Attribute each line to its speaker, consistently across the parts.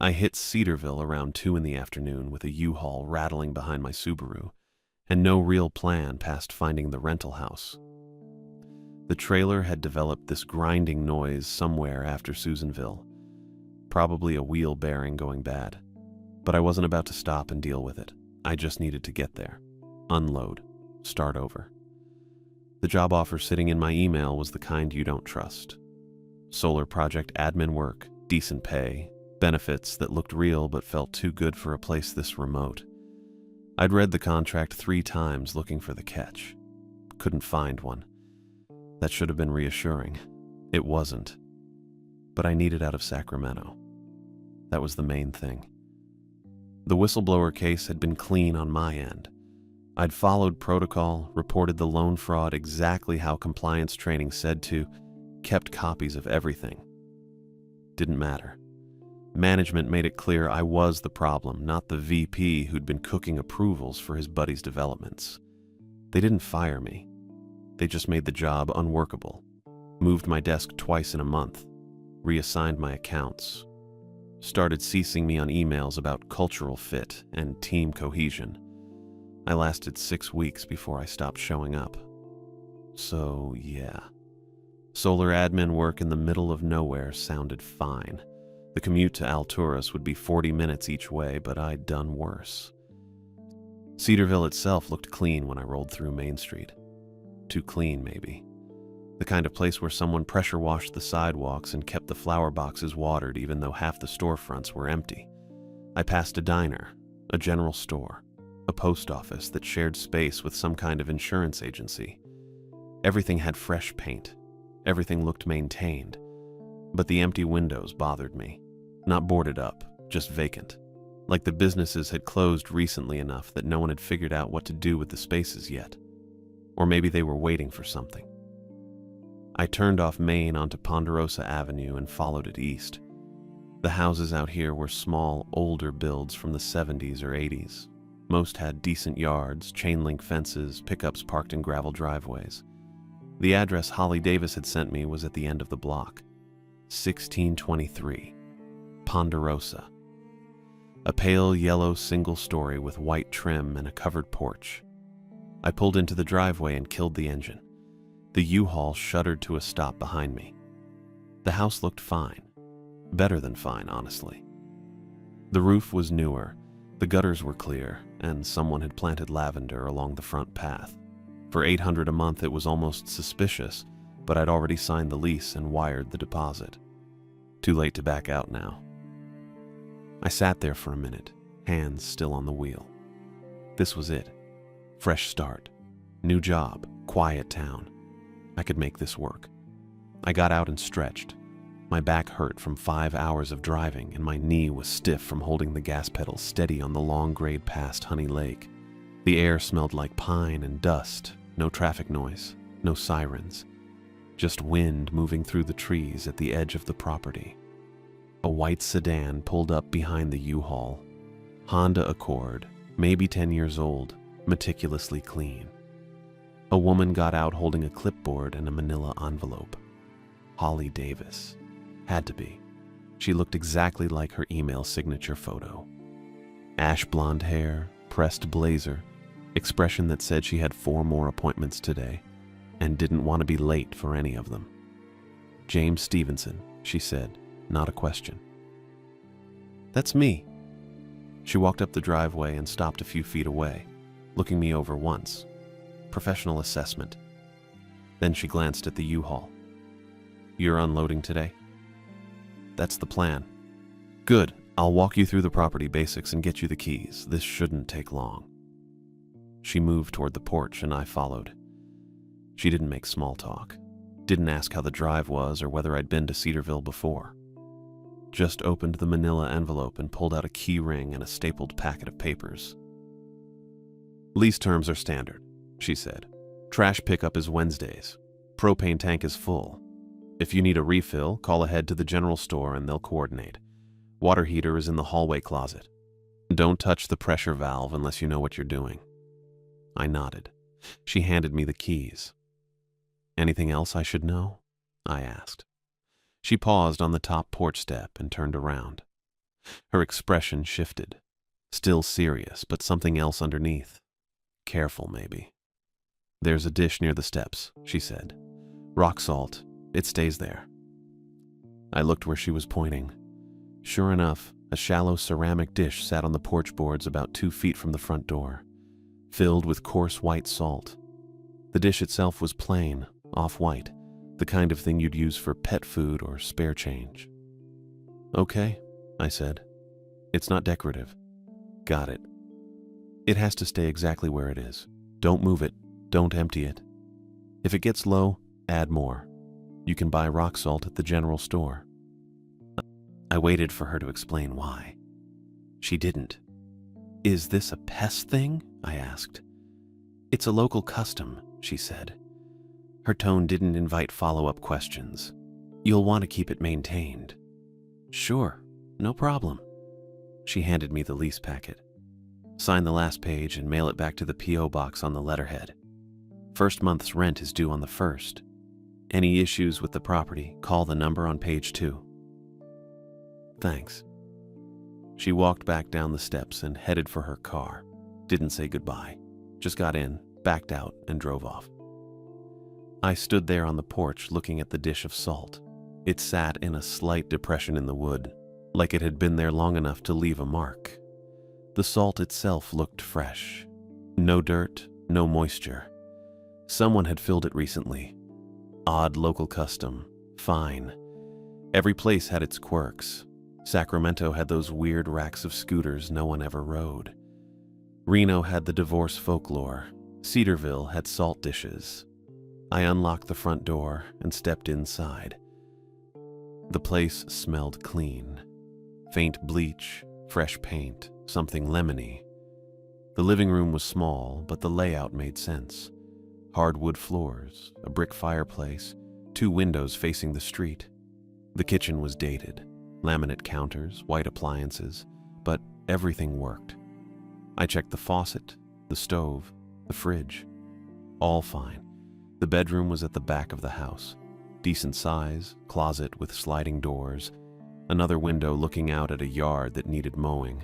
Speaker 1: I hit Cedarville around 2 in the afternoon with a U-Haul rattling behind my Subaru, and no real plan past finding the rental house. The trailer had developed this grinding noise somewhere after Susanville, probably a wheel bearing going bad. But I wasn't about to stop and deal with it. I just needed to get there, unload, start over. The job offer sitting in my email was the kind you don't trust. Solar project admin work, decent pay, benefits that looked real but felt too good for a place this remote. I'd read the contract 3 times looking for the catch. Couldn't find one. That should have been reassuring. It wasn't. But I needed out of Sacramento. That was the main thing. The whistleblower case had been clean on my end. I'd followed protocol, reported the loan fraud exactly how compliance training said to, kept copies of everything. Didn't matter. Management made it clear I was the problem, not the VP who'd been cooking approvals for his buddy's developments. They didn't fire me. They just made the job unworkable, moved my desk twice in a month, reassigned my accounts, started ceasing me on emails about cultural fit and team cohesion. I lasted 6 weeks before I stopped showing up. So, yeah. Solar admin work in the middle of nowhere sounded fine. The commute to Alturas would be 40 minutes each way, but I'd done worse. Cedarville itself looked clean when I rolled through Main Street. Too clean, maybe. The kind of place where someone pressure washed the sidewalks and kept the flower boxes watered even though half the storefronts were empty. I passed a diner, a general store, a post office that shared space with some kind of insurance agency. Everything had fresh paint. Everything looked maintained. But the empty windows bothered me. Not boarded up, just vacant. Like the businesses had closed recently enough that no one had figured out what to do with the spaces yet. Or maybe they were waiting for something. I turned off Main onto Ponderosa Avenue and followed it east. The houses out here were small, older builds from the 70s or 80s. Most had decent yards, chain-link fences, pickups parked in gravel driveways. The address Holly Davis had sent me was at the end of the block. 1623. Ponderosa. A pale yellow single story with white trim and a covered porch. I pulled into the driveway and killed the engine. The U-Haul shuddered to a stop behind me. The house looked fine. Better than fine, honestly. The roof was newer, the gutters were clear, and someone had planted lavender along the front path. For $800 a month it was almost suspicious, but I'd already signed the lease and wired the deposit. Too late to back out now. I sat there for a minute, hands still on the wheel. This was it. Fresh start. New job. Quiet town. I could make this work. I got out and stretched. My back hurt from 5 hours of driving, and my knee was stiff from holding the gas pedal steady on the long grade past Honey Lake. The air smelled like pine and dust. No traffic noise. No sirens. Just wind moving through the trees at the edge of the property. A white sedan pulled up behind the U-Haul. Honda Accord, maybe 10 years old, meticulously clean. A woman got out holding a clipboard and a manila envelope. Holly Davis. Had to be. She looked exactly like her email signature photo. Ash blonde hair, pressed blazer, expression that said she had 4 more appointments today and didn't want to be late for any of them. James Stevenson, she said, not a question. That's me. She walked up the driveway and stopped a few feet away, looking me over once. Professional assessment. Then she glanced at the U-Haul. You're unloading today? That's the plan. Good. I'll walk you through the property basics and get you the keys. This shouldn't take long. She moved toward the porch and I followed. She didn't make small talk. Didn't ask how the drive was or whether I'd been to Cedarville before. Just opened the manila envelope and pulled out a key ring and a stapled packet of papers. Lease terms are standard, she said. Trash pickup is Wednesdays. Propane tank is full. If you need a refill, call ahead to the general store and they'll coordinate. Water heater is in the hallway closet. Don't touch the pressure valve unless you know what you're doing. I nodded. She handed me the keys. Anything else I should know? I asked. She paused on the top porch step and turned around. Her expression shifted. Still serious, but something else underneath. Careful, maybe. "There's a dish near the steps," she said. "Rock salt. It stays there." I looked where she was pointing. Sure enough, a shallow ceramic dish sat on the porch boards about 2 feet from the front door, filled with coarse white salt. The dish itself was plain, off-white, the kind of thing you'd use for pet food or spare change. "Okay," I said. "It's not decorative." "Got it. It has to stay exactly where it is. Don't move it. Don't empty it. If it gets low, add more. You can buy rock salt at the general store." I waited for her to explain why. She didn't. "Is this a pest thing?" I asked. "It's a local custom," she said. Her tone didn't invite follow-up questions. "You'll want to keep it maintained." "Sure, no problem." She handed me the lease packet. "Sign the last page and mail it back to the P.O. box on the letterhead. First month's rent is due on the 1st. Any issues with the property, call the number on page 2. "Thanks." She walked back down the steps and headed for her car. Didn't say goodbye. Just got in, backed out, and drove off. I stood there on the porch looking at the dish of salt. It sat in a slight depression in the wood, like it had been there long enough to leave a mark. The salt itself looked fresh. No dirt, no moisture. Someone had filled it recently. Odd local custom. Fine. Every place had its quirks. Sacramento had those weird racks of scooters no one ever rode. Reno had the divorce folklore. Cedarville had salt dishes. I unlocked the front door and stepped inside. The place smelled clean. Faint bleach, fresh paint, something lemony. The living room was small, but the layout made sense. Hardwood floors, a brick fireplace, 2 windows facing the street. The kitchen was dated. Laminate counters, white appliances, but everything worked. I checked the faucet, the stove, the fridge. All fine. The bedroom was at the back of the house. Decent size, closet with sliding doors, another window looking out at a yard that needed mowing.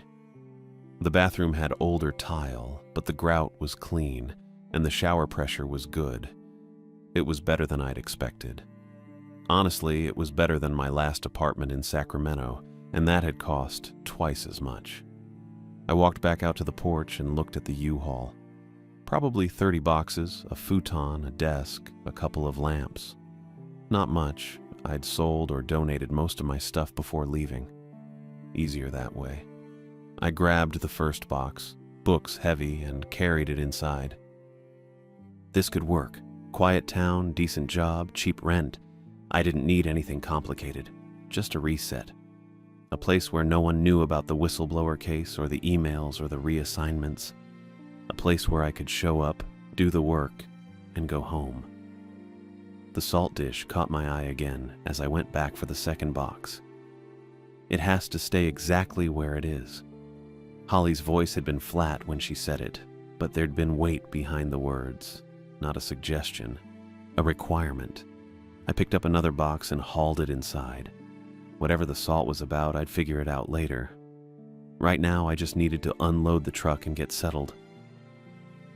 Speaker 1: The bathroom had older tile, but the grout was clean, and the shower pressure was good. It was better than I'd expected. Honestly, it was better than my last apartment in Sacramento, and that had cost twice as much. I walked back out to the porch and looked at the U-Haul. Probably 30 boxes, a futon, a desk, a couple of lamps. Not much. I'd sold or donated most of my stuff before leaving. Easier that way. I grabbed the first box, books heavy, and carried it inside. This could work. Quiet town, decent job, cheap rent. I didn't need anything complicated, just a reset. A place where no one knew about the whistleblower case or the emails or the reassignments. A place where I could show up, do the work, and go home. The salt dish caught my eye again as I went back for the second box. It has to stay exactly where it is. Holly's voice had been flat when she said it, but there'd been weight behind the words. Not a suggestion, a requirement. I picked up another box and hauled it inside. Whatever the salt was about, I'd figure it out later. Right now, I just needed to unload the truck and get settled.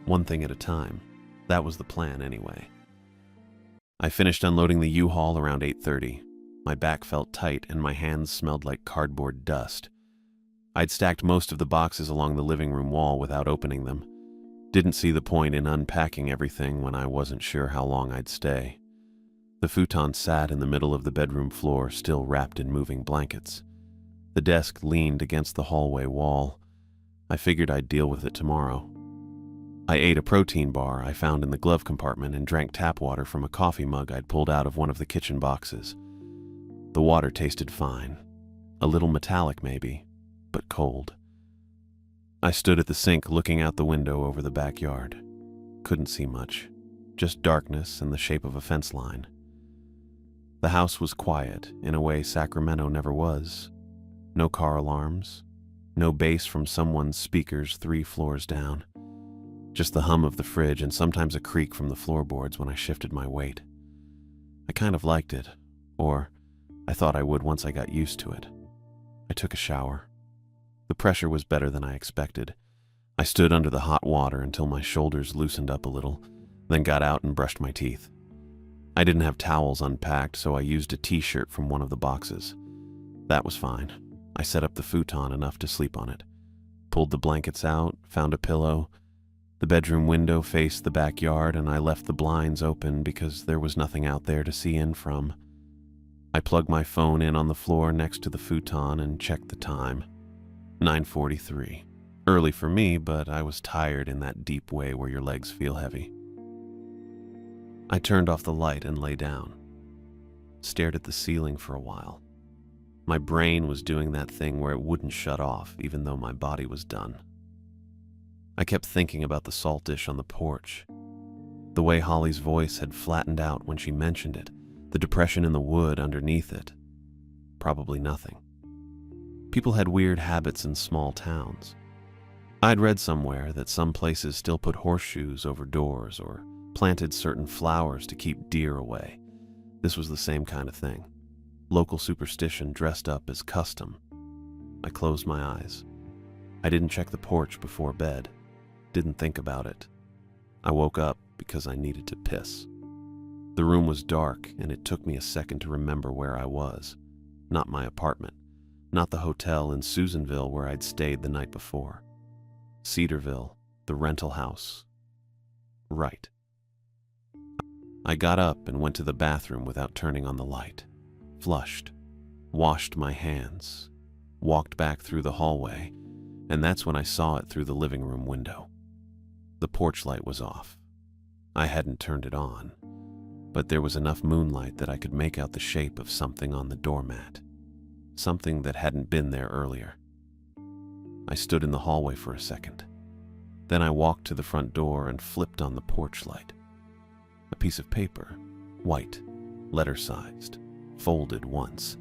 Speaker 1: One thing at a time. That was the plan anyway. I finished unloading the U-Haul around 8:30. My back felt tight and my hands smelled like cardboard dust. I'd stacked most of the boxes along the living room wall without opening them. Didn't see the point in unpacking everything when I wasn't sure how long I'd stay. The futon sat in the middle of the bedroom floor, still wrapped in moving blankets. The desk leaned against the hallway wall. I figured I'd deal with it tomorrow. I ate a protein bar I found in the glove compartment and drank tap water from a coffee mug I'd pulled out of one of the kitchen boxes. The water tasted fine. A little metallic maybe, but cold. I stood at the sink looking out the window over the backyard. Couldn't see much, just darkness and the shape of a fence line. The house was quiet in a way Sacramento never was. No car alarms, no bass from someone's speakers 3 floors down. Just the hum of the fridge and sometimes a creak from the floorboards when I shifted my weight. I kind of liked it, or I thought I would once I got used to it. I took a shower, The pressure was better than I expected. I stood under the hot water until my shoulders loosened up a little, then got out and brushed my teeth. I didn't have towels unpacked, so I used a t-shirt from one of the boxes. That was fine. I set up the futon enough to sleep on it. Pulled the blankets out, found a pillow. The bedroom window faced the backyard, and I left the blinds open because there was nothing out there to see in from. I plugged my phone in on the floor next to the futon and checked the time. 9:43. Early for me, but I was tired in that deep way where your legs feel heavy. I turned off the light and lay down. Stared at the ceiling for a while. My brain was doing that thing where it wouldn't shut off, even though my body was done. I kept thinking about the salt dish on the porch. The way Holly's voice had flattened out when she mentioned it, the depression in the wood underneath it. Probably nothing. People had weird habits in small towns. I'd read somewhere that some places still put horseshoes over doors or planted certain flowers to keep deer away. This was the same kind of thing. Local superstition dressed up as custom. I closed my eyes. I didn't check the porch before bed. Didn't think about it. I woke up because I needed to piss. The room was dark, and it took me a second to remember where I was. Not my apartment. Not the hotel in Susanville where I'd stayed the night before. Cedarville, the rental house. Right. I got up and went to the bathroom without turning on the light. Flushed. Washed my hands. Walked back through the hallway, and that's when I saw it through the living room window. The porch light was off. I hadn't turned it on, but there was enough moonlight that I could make out the shape of something on the doormat. Something that hadn't been there earlier. I stood in the hallway for a second. Then I walked to the front door and flipped on the porch light. A piece of paper, white, letter-sized, folded once.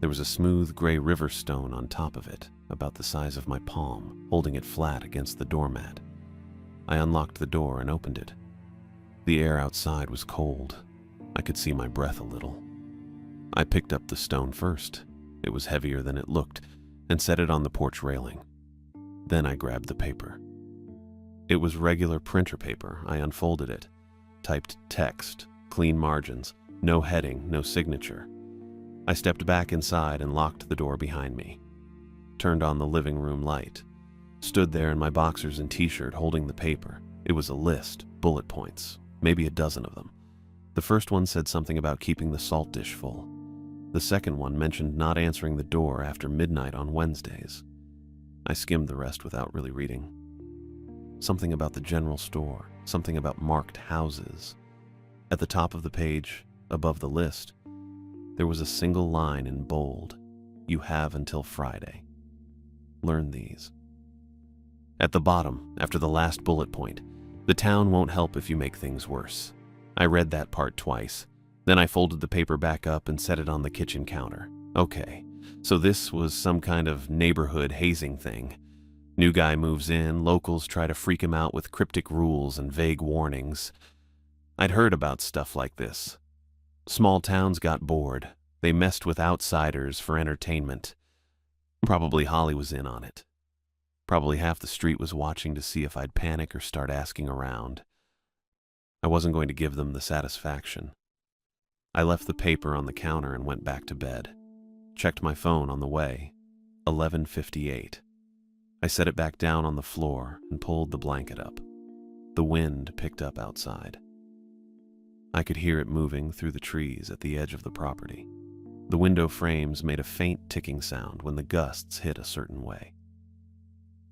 Speaker 1: There was a smooth gray river stone on top of it, about the size of my palm, holding it flat against the doormat. I unlocked the door and opened it. The air outside was cold. I could see my breath a little. I picked up the stone first. It was heavier than it looked, and set it on the porch railing. Then I grabbed the paper. It was regular printer paper. I unfolded it. Typed text, clean margins, no heading, no signature. I stepped back inside and locked the door behind me. Turned on the living room light. Stood there in my boxers and t-shirt holding the paper. It was a list, bullet points, maybe a dozen of them. The first one said something about keeping the salt dish full. The second one mentioned not answering the door after midnight on Wednesdays. I skimmed the rest without really reading. Something about the general store, something about marked houses. At the top of the page, above the list, there was a single line in bold. You have until Friday. Learn these. At the bottom, after the last bullet point, the town won't help if you make things worse. I read that part twice. Then I folded the paper back up and set it on the kitchen counter. Okay, so this was some kind of neighborhood hazing thing. New guy moves in, locals try to freak him out with cryptic rules and vague warnings. I'd heard about stuff like this. Small towns got bored. They messed with outsiders for entertainment. Probably Holly was in on it. Probably half the street was watching to see if I'd panic or start asking around. I wasn't going to give them the satisfaction. I left the paper on the counter and went back to bed. Checked my phone on the way. 11:58. I set it back down on the floor and pulled the blanket up. The wind picked up outside. I could hear it moving through the trees at the edge of the property. The window frames made a faint ticking sound when the gusts hit a certain way.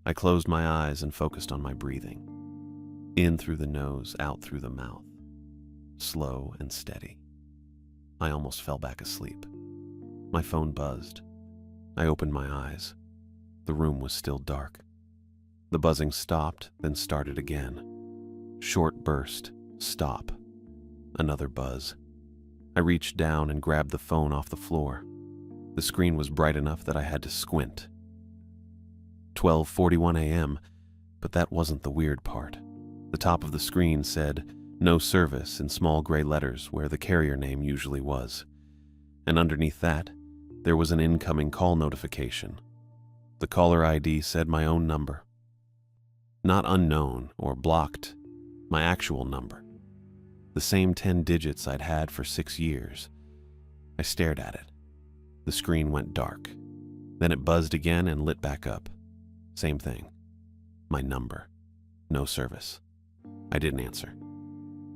Speaker 1: I closed my eyes and focused on my breathing. In through the nose, out through the mouth. Slow and steady. I almost fell back asleep. My phone buzzed. I opened my eyes. The room was still dark. The buzzing stopped, then started again. Short burst, stop. Another buzz. I reached down and grabbed the phone off the floor. The screen was bright enough that I had to squint. 12:41 a.m., but that wasn't the weird part. The top of the screen said, "No service" in small gray letters where the carrier name usually was. And underneath that, there was an incoming call notification. The caller ID said my own number. Not unknown or blocked, my actual number. The same 10 digits I'd had for 6 years. I stared at it. The screen went dark. Then it buzzed again and lit back up. Same thing. My number. No service. I didn't answer.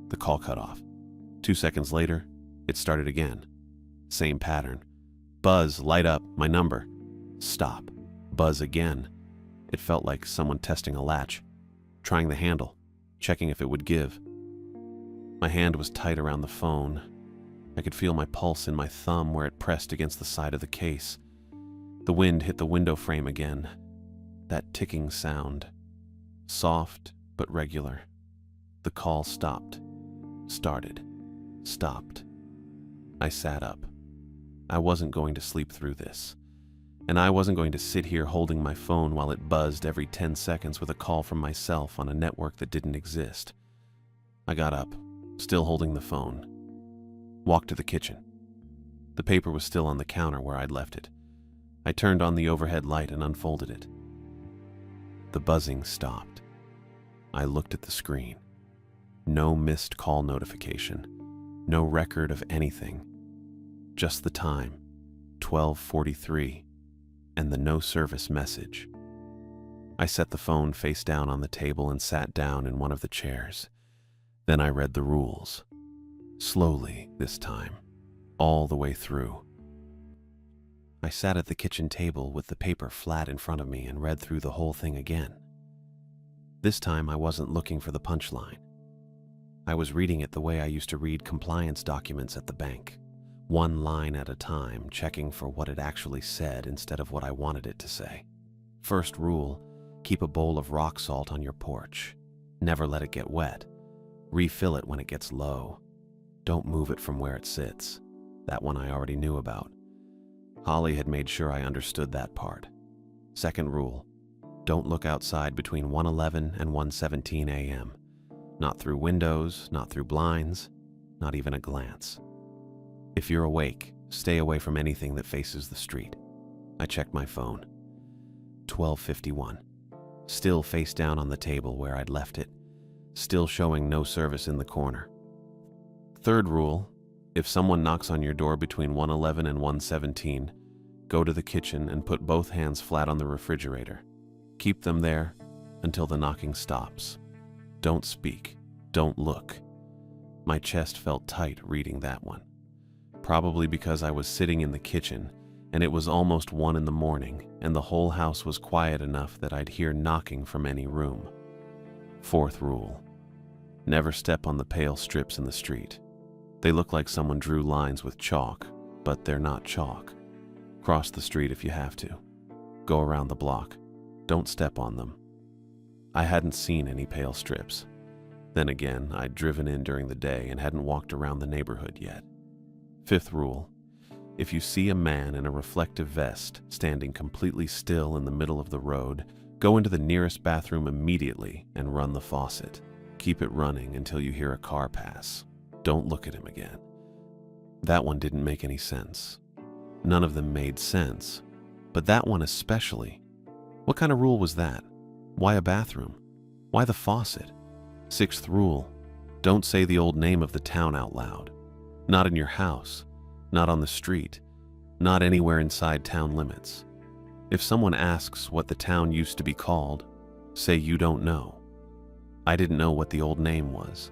Speaker 1: The call cut off. 2 seconds later, it started again. Same pattern. Buzz, light up, my number. Stop. Buzz again. It felt like someone testing a latch, trying the handle, checking if it would give. My hand was tight around the phone. I could feel my pulse in my thumb where it pressed against the side of the case. The wind hit the window frame again. That ticking sound. Soft but regular. The call stopped. Started. Stopped. I sat up. I wasn't going to sleep through this. And I wasn't going to sit here holding my phone while it buzzed every 10 seconds with a call from myself on a network that didn't exist. I got up, still holding the phone. Walked to the kitchen. The paper was still on the counter where I'd left it. I turned on the overhead light and unfolded it. The buzzing stopped. I looked at the screen. No missed call notification. No record of anything. Just the time, 12:43, and the no service message. I set the phone face down on the table and sat down in one of the chairs. Then I read the rules. Slowly this time, all the way through. I sat at the kitchen table with the paper flat in front of me and read through the whole thing again. This time I wasn't looking for the punchline. I was reading it the way I used to read compliance documents at the bank. One line at a time, checking for what it actually said instead of what I wanted it to say. First rule, keep a bowl of rock salt on your porch. Never let it get wet. Refill it when it gets low. Don't move it from where it sits. That one I already knew about. Holly had made sure I understood that part. Second rule, don't look outside between 1:11 and 1:17 a.m. Not through windows, not through blinds, not even a glance. If you're awake, stay away from anything that faces the street. I checked my phone. 12:51. Still face down on the table where I'd left it. Still showing no service in the corner. Third rule, if someone knocks on your door between 1:11 and 1:17, go to the kitchen and put both hands flat on the refrigerator. Keep them there until the knocking stops. Don't speak. Don't look. My chest felt tight reading that one. Probably because I was sitting in the kitchen and it was almost 1 in the morning and the whole house was quiet enough that I'd hear knocking from any room. Fourth rule, never step on the pale strips in the street. They look like someone drew lines with chalk, but they're not chalk. Cross the street if you have to. Go around the block. Don't step on them. I hadn't seen any pale strips. Then again, I'd driven in during the day and hadn't walked around the neighborhood yet. Fifth rule, if you see a man in a reflective vest standing completely still in the middle of the road, go into the nearest bathroom immediately and run the faucet. Keep it running until you hear a car pass. Don't look at him again. That one didn't make any sense. None of them made sense, but that one especially. What kind of rule was that? Why a bathroom? Why the faucet? Sixth rule, don't say the old name of the town out loud. Not in your house, not on the street, not anywhere inside town limits. If someone asks what the town used to be called, say you don't know. I didn't know what the old name was.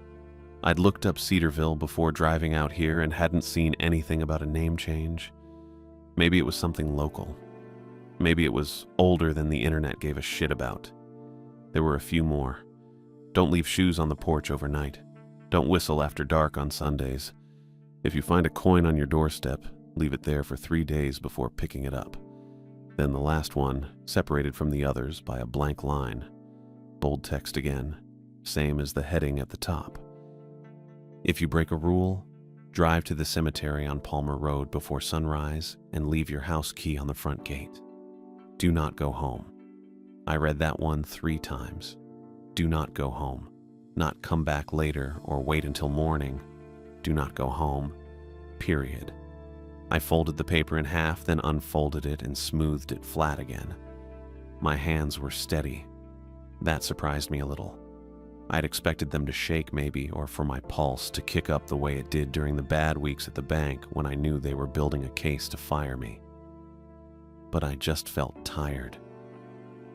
Speaker 1: I'd looked up Cedarville before driving out here and hadn't seen anything about a name change. Maybe it was something local. Maybe it was older than the internet gave a shit about. There were a few more. Don't leave shoes on the porch overnight. Don't whistle after dark on Sundays. If you find a coin on your doorstep, leave it there for 3 days before picking it up. Then the last one, separated from the others by a blank line. Bold text again, same as the heading at the top. If you break a rule, drive to the cemetery on Palmer Road before sunrise and leave your house key on the front gate. Do not go home. I read that one 3 times. Do not go home. Not come back later or wait until morning. Do not go home. Period. I folded the paper in half, then unfolded it and smoothed it flat again. My hands were steady. That surprised me a little. I'd expected them to shake maybe, or for my pulse to kick up the way it did during the bad weeks at the bank when I knew they were building a case to fire me. But I just felt tired.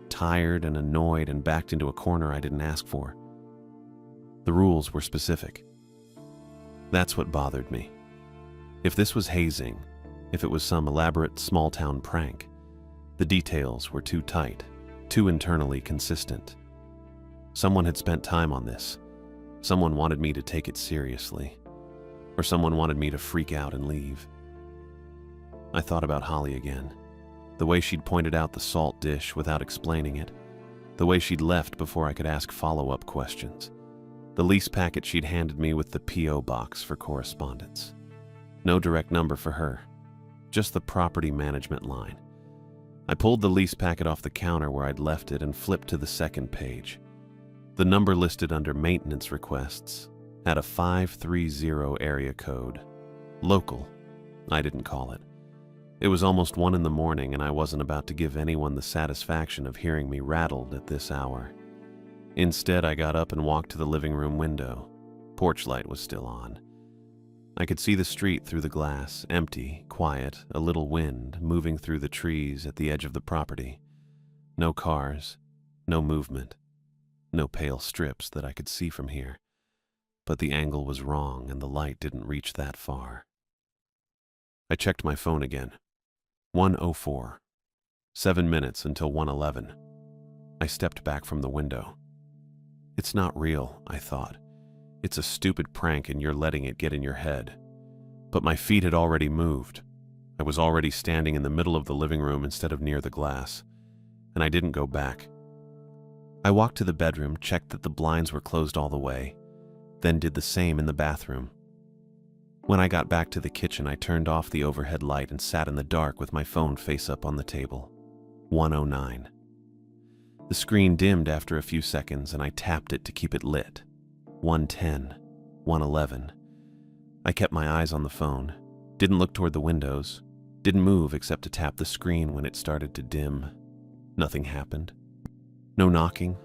Speaker 1: Tired and annoyed and backed into a corner I didn't ask for. The rules were specific. That's what bothered me. If this was hazing, if it was some elaborate small-town prank, the details were too tight, too internally consistent. Someone had spent time on this. Someone wanted me to take it seriously. Or someone wanted me to freak out and leave. I thought about Holly again. The way she'd pointed out the salt dish without explaining it. The way she'd left before I could ask follow-up questions. The lease packet she'd handed me with the P.O. box for correspondence. No direct number for her. Just the property management line. I pulled the lease packet off the counter where I'd left it and flipped to the second page. The number listed under maintenance requests had a 530 area code. Local, I didn't call it. It was almost 1 in the morning and I wasn't about to give anyone the satisfaction of hearing me rattled at this hour. Instead, I got up and walked to the living room window. Porch light was still on. I could see the street through the glass, empty, quiet, a little wind moving through the trees at the edge of the property. No cars, no movement. No pale strips that I could see from here, but the angle was wrong and the light didn't reach that far. I checked my phone again. 1:04. 7 minutes until 1:11. I stepped back from the window. It's not real, I thought. It's a stupid prank and you're letting it get in your head. But my feet had already moved. I was already standing in the middle of the living room instead of near the glass, and I didn't go back. I walked to the bedroom, checked that the blinds were closed all the way, then did the same in the bathroom. When I got back to the kitchen, I turned off the overhead light and sat in the dark with my phone face up on the table. 1:09. The screen dimmed after a few seconds and I tapped it to keep it lit. 1:10, 1:11. I kept my eyes on the phone, didn't look toward the windows, didn't move except to tap the screen when it started to dim. Nothing happened. No knocking,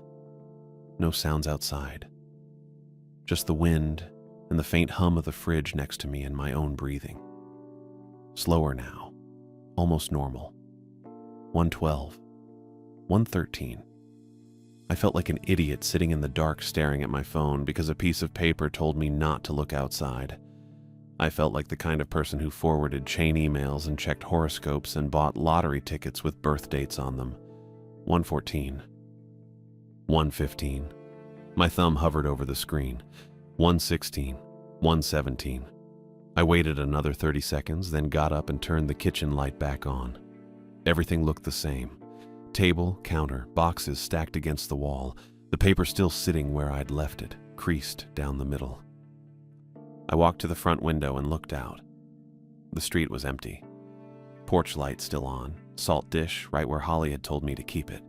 Speaker 1: no sounds outside. Just the wind and the faint hum of the fridge next to me and my own breathing. Slower now, almost normal. 1:12, 1:13. I felt like an idiot sitting in the dark staring at my phone because a piece of paper told me not to look outside. I felt like the kind of person who forwarded chain emails and checked horoscopes and bought lottery tickets with birth dates on them. 1:14. 1:15. My thumb hovered over the screen. 1:16. 1:17. I waited another 30 seconds, then got up and turned the kitchen light back on. Everything looked the same. Table, counter, boxes stacked against the wall, the paper still sitting where I'd left it, creased down the middle. I walked to the front window and looked out. The street was empty. Porch light still on, salt dish right where Holly had told me to keep it.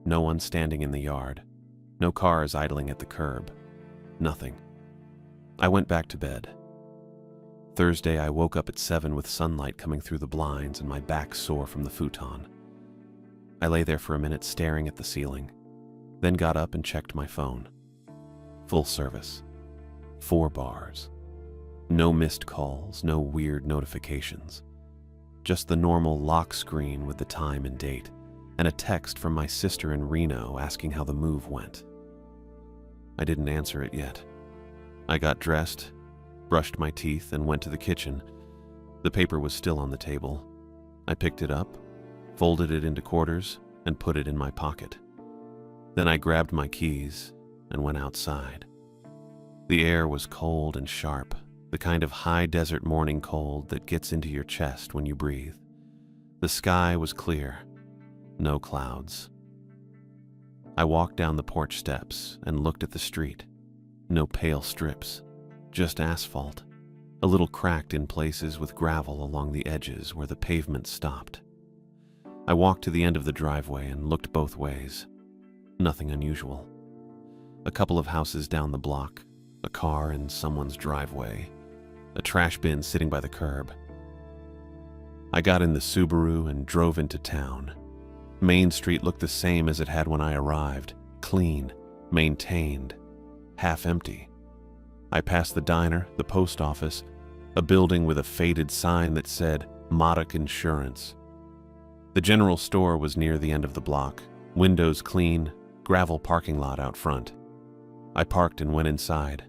Speaker 1: No one standing in the yard. No cars idling at the curb. Nothing. I went back to bed. Thursday, I woke up at 7 with sunlight coming through the blinds and my back sore from the futon. I lay there for a minute staring at the ceiling, then got up and checked my phone. Full service. 4 bars. No missed calls, no weird notifications. Just the normal lock screen with the time and date, and a text from my sister in Reno asking how the move went. I didn't answer it yet. I got dressed, brushed my teeth, and went to the kitchen. The paper was still on the table. I picked it up, folded it into quarters, and put it in my pocket. Then I grabbed my keys and went outside. The air was cold and sharp, the kind of high desert morning cold that gets into your chest when you breathe. The sky was clear, no clouds. I walked down the porch steps and looked at the street. No pale strips, just asphalt, a little cracked in places with gravel along the edges where the pavement stopped. I walked to the end of the driveway and looked both ways. Nothing unusual. A couple of houses down the block, a car in someone's driveway, a trash bin sitting by the curb. I got in the Subaru and drove into town. Main Street looked the same as it had when I arrived, clean, maintained, half empty. I passed the diner, the post office, a building with a faded sign that said Modoc Insurance. The general store was near the end of the block, windows clean, gravel parking lot out front. I parked and went inside.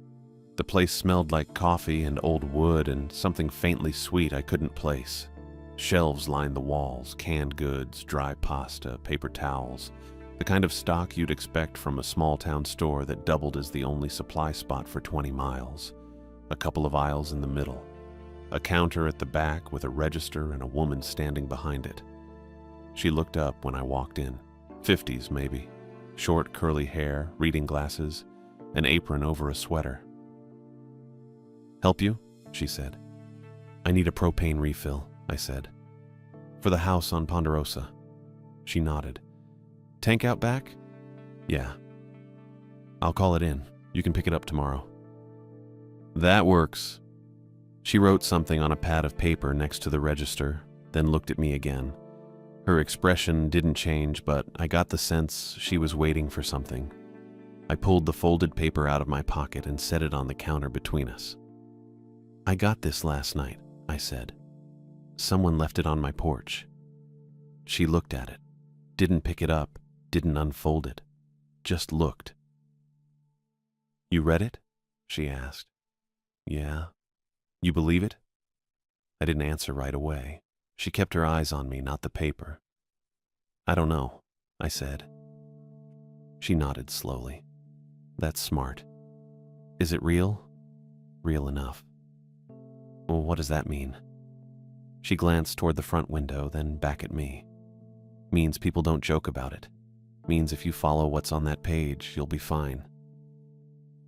Speaker 1: The place smelled like coffee and old wood and something faintly sweet I couldn't place. Shelves lined the walls, canned goods, dry pasta, paper towels, the kind of stock you'd expect from a small-town store that doubled as the only supply spot for 20 miles. A couple of aisles in the middle. A counter at the back with a register and a woman standing behind it. She looked up when I walked in. 50s, maybe. Short, curly hair, reading glasses, an apron over a sweater. "Help you?" she said. "I need a propane refill," I said. "For the house on Ponderosa." She nodded. "Tank out back?" "Yeah." "I'll call it in. You can pick it up tomorrow." "That works." She wrote something on a pad of paper next to the register, then looked at me again. Her expression didn't change, but I got the sense she was waiting for something. I pulled the folded paper out of my pocket and set it on the counter between us. "I got this last night," I said. "Someone left it on my porch." She looked at it, didn't pick it up, didn't unfold it, just looked. "You read it?" she asked. "Yeah." "You believe it?" I didn't answer right away. She kept her eyes on me, not the paper. "I don't know," I said. She nodded slowly. "That's smart. Is it real?" "Real enough." "Well, what does that mean?" She glanced toward the front window, then back at me. "Means people don't joke about it. Means if you follow what's on that page, you'll be fine."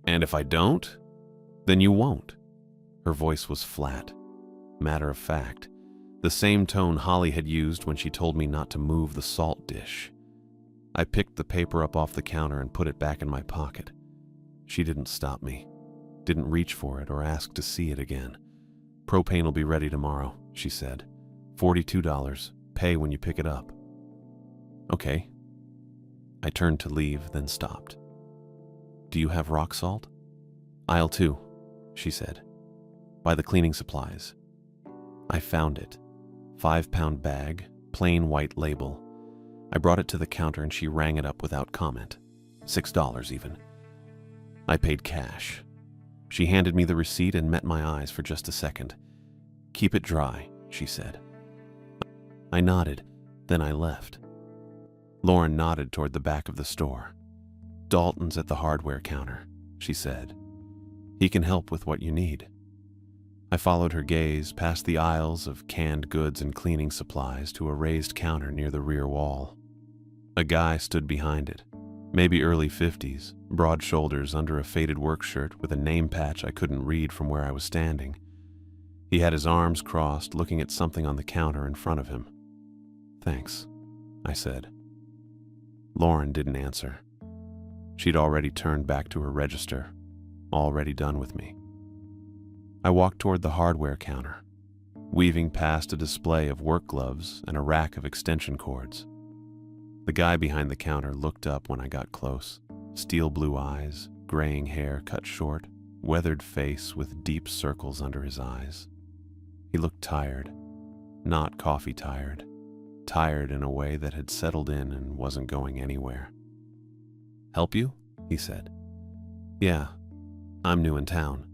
Speaker 1: "And if I don't? Then you won't." Her voice was flat, matter of fact, the same tone Holly had used when she told me not to move the salt dish. I picked the paper up off the counter and put it back in my pocket. She didn't stop me, didn't reach for it or ask to see it again. "Propane will be ready tomorrow," she said. $42. Pay when you pick it up." "Okay." I turned to leave, then stopped. "Do you have rock salt?" "Aisle 2, she said. "By the cleaning supplies." I found it. 5-pound bag, plain white label. I brought it to the counter and she rang it up without comment. $6 even. I paid cash. She handed me the receipt and met my eyes for just a second. "Keep it dry," she said. I nodded, then I left. Lauren nodded toward the back of the store. "Dalton's at the hardware counter," she said. "He can help with what you need." I followed her gaze past the aisles of canned goods and cleaning supplies to a raised counter near the rear wall. A guy stood behind it, maybe early 50s, broad shoulders under a faded work shirt with a name patch I couldn't read from where I was standing. He had his arms crossed, looking at something on the counter in front of him. "Thanks," I said. Lauren didn't answer. She'd already turned back to her register, already done with me. I walked toward the hardware counter, weaving past a display of work gloves and a rack of extension cords. The guy behind the counter looked up when I got close. Steel blue eyes, graying hair cut short, weathered face with deep circles under his eyes. He looked tired, not coffee tired, tired in a way that had settled in and wasn't going anywhere. "Help you?" he said. "Yeah, I'm new in town.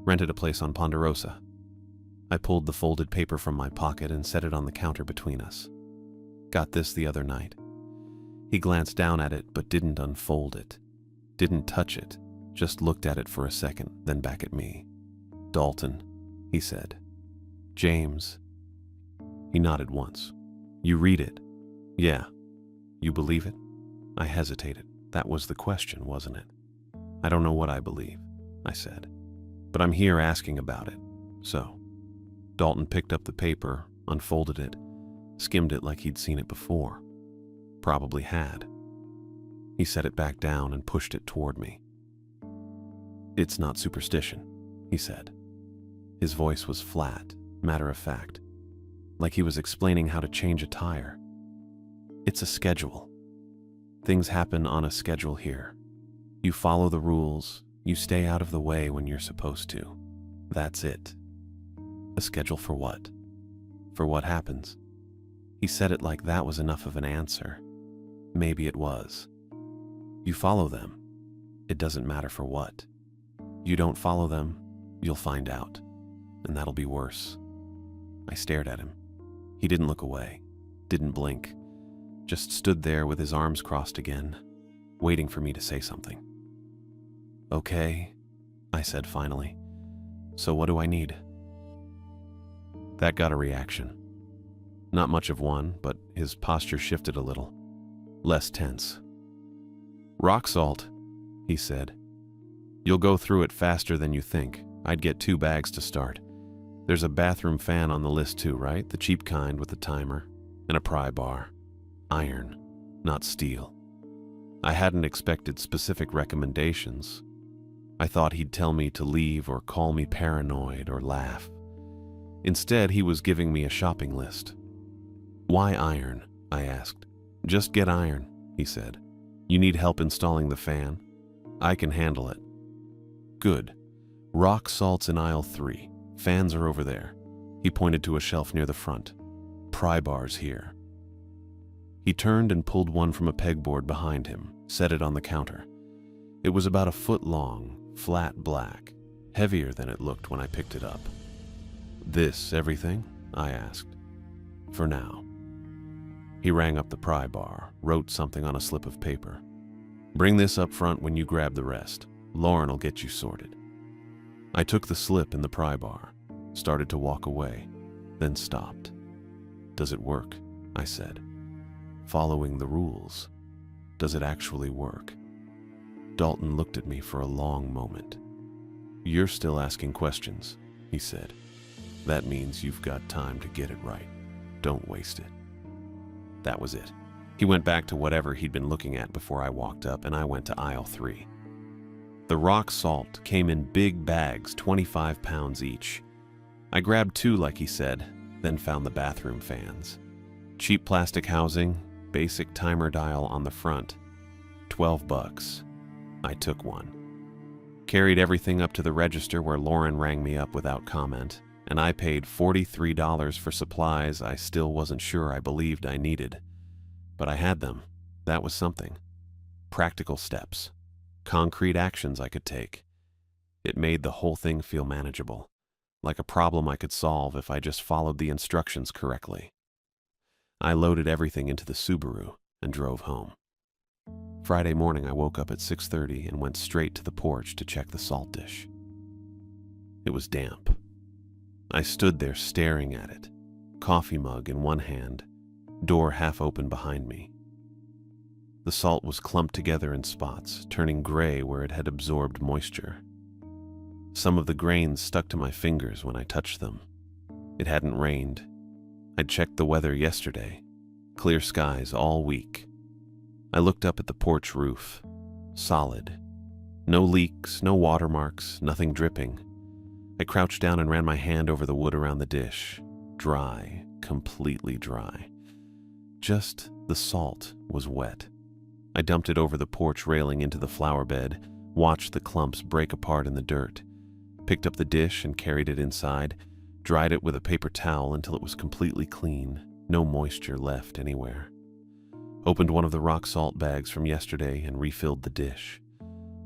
Speaker 1: Rented a place on Ponderosa." I pulled the folded paper from my pocket and set it on the counter between us. "Got this the other night." He glanced down at it but didn't unfold it, didn't touch it, just looked at it for a second, then back at me. "Dalton," he said. "James." He nodded once. "You read it?" "Yeah." "You believe it?" I hesitated. That was the question, wasn't it? "I don't know what I believe," I said. "But I'm here asking about it, so." Dalton picked up the paper, unfolded it, skimmed it like he'd seen it before. Probably had. He set it back down and pushed it toward me. "It's not superstition," he said. His voice was flat, matter of fact, like he was explaining how to change a tire. It's a schedule. Things happen on a schedule here. You follow the rules, you stay out of the way when you're supposed to. That's it. A schedule for what? For what happens? He said it like that was enough of an answer. Maybe it was. You follow them. It doesn't matter for what. You don't follow them, you'll find out. And that'll be worse. I stared at him. He didn't look away, didn't blink, just stood there with his arms crossed again, waiting for me to say something. Okay, I said finally. So what do I need? That got a reaction. Not much of one, but his posture shifted a little, less tense. Rock salt, he said. You'll go through it faster than you think. I'd get 2 bags to start. There's a bathroom fan on the list too, right? The cheap kind with the timer. And a pry bar. Iron, not steel. I hadn't expected specific recommendations. I thought he'd tell me to leave or call me paranoid or laugh. Instead, he was giving me a shopping list. Why iron? I asked. Just get iron, he said. You need help installing the fan? I can handle it. Good. Rock salt's in aisle 3. Fans are over there. He pointed to a shelf near the front. Pry bars here. He turned and pulled one from a pegboard behind him, set it on the counter. It was about 1 foot long, flat black, heavier than it looked when I picked it up. This everything? I asked. For now. He rang up the pry bar, wrote something on a slip of paper. Bring this up front when you grab the rest. Lauren will get you sorted. I took the slip in the pry bar, started to walk away, then stopped. Does it work? I said. Following the rules. Does it actually work? Dalton looked at me for a long moment. You're still asking questions, he said. That means you've got time to get it right. Don't waste it. That was it. He went back to whatever he'd been looking at before I walked up, and I went to aisle 3. The rock salt came in big bags, 25 pounds each. I grabbed 2 like he said, then found the bathroom fans. Cheap plastic housing, basic timer dial on the front. $12. I took one. Carried everything up to the register where Lauren rang me up without comment, and I paid $43 for supplies I still wasn't sure I believed I needed. But I had them. That was something. Practical steps. Concrete actions I could take. It made the whole thing feel manageable, like a problem I could solve if I just followed the instructions correctly. I loaded everything into the Subaru and drove home. Friday morning I woke up at 6:30 and went straight to the porch to check the salt dish. It was damp. I stood there staring at it, coffee mug in one hand, door half open behind me. The salt was clumped together in spots, turning gray where it had absorbed moisture. Some of the grains stuck to my fingers when I touched them. It hadn't rained. I'd checked the weather yesterday. Clear skies all week. I looked up at the porch roof. Solid. No leaks, no watermarks, nothing dripping. I crouched down and ran my hand over the wood around the dish. Dry, completely dry. Just the salt was wet. I dumped it over the porch railing into the flower bed, watched the clumps break apart in the dirt, picked up the dish and carried it inside, dried it with a paper towel until it was completely clean, no moisture left anywhere. Opened one of the rock salt bags from yesterday and refilled the dish.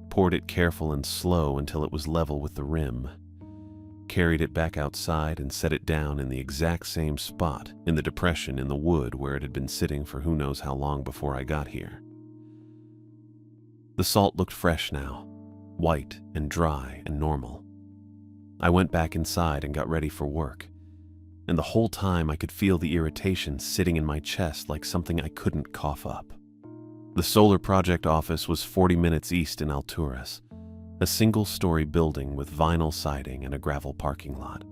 Speaker 1: Poured it careful and slow until it was level with the rim. Carried it back outside and set it down in the exact same spot in the depression in the wood where it had been sitting for who knows how long before I got here. The salt looked fresh now, white and dry and normal. I went back inside and got ready for work, and the whole time I could feel the irritation sitting in my chest like something I couldn't cough up. The solar project office was 40 minutes east in Alturas, a single-story building with vinyl siding and a gravel parking lot.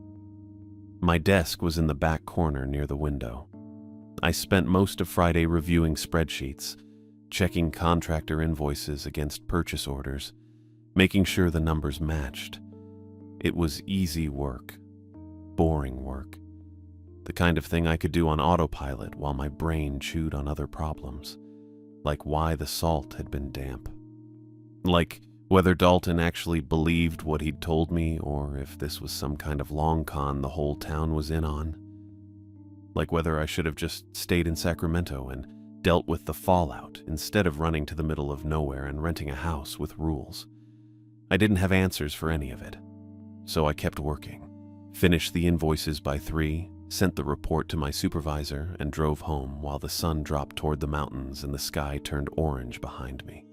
Speaker 1: My desk was in the back corner near the window. I spent most of Friday reviewing spreadsheets, checking contractor invoices against purchase orders, making sure the numbers matched. It was easy work, boring work. The kind of thing I could do on autopilot while my brain chewed on other problems, like why the salt had been damp. Like whether Dalton actually believed what he'd told me or if this was some kind of long con the whole town was in on. Like whether I should have just stayed in Sacramento and dealt with the fallout instead of running to the middle of nowhere and renting a house with rules. I didn't have answers for any of it, so I kept working. Finished the invoices by 3, sent the report to my supervisor, and drove home while the sun dropped toward the mountains and the sky turned orange behind me.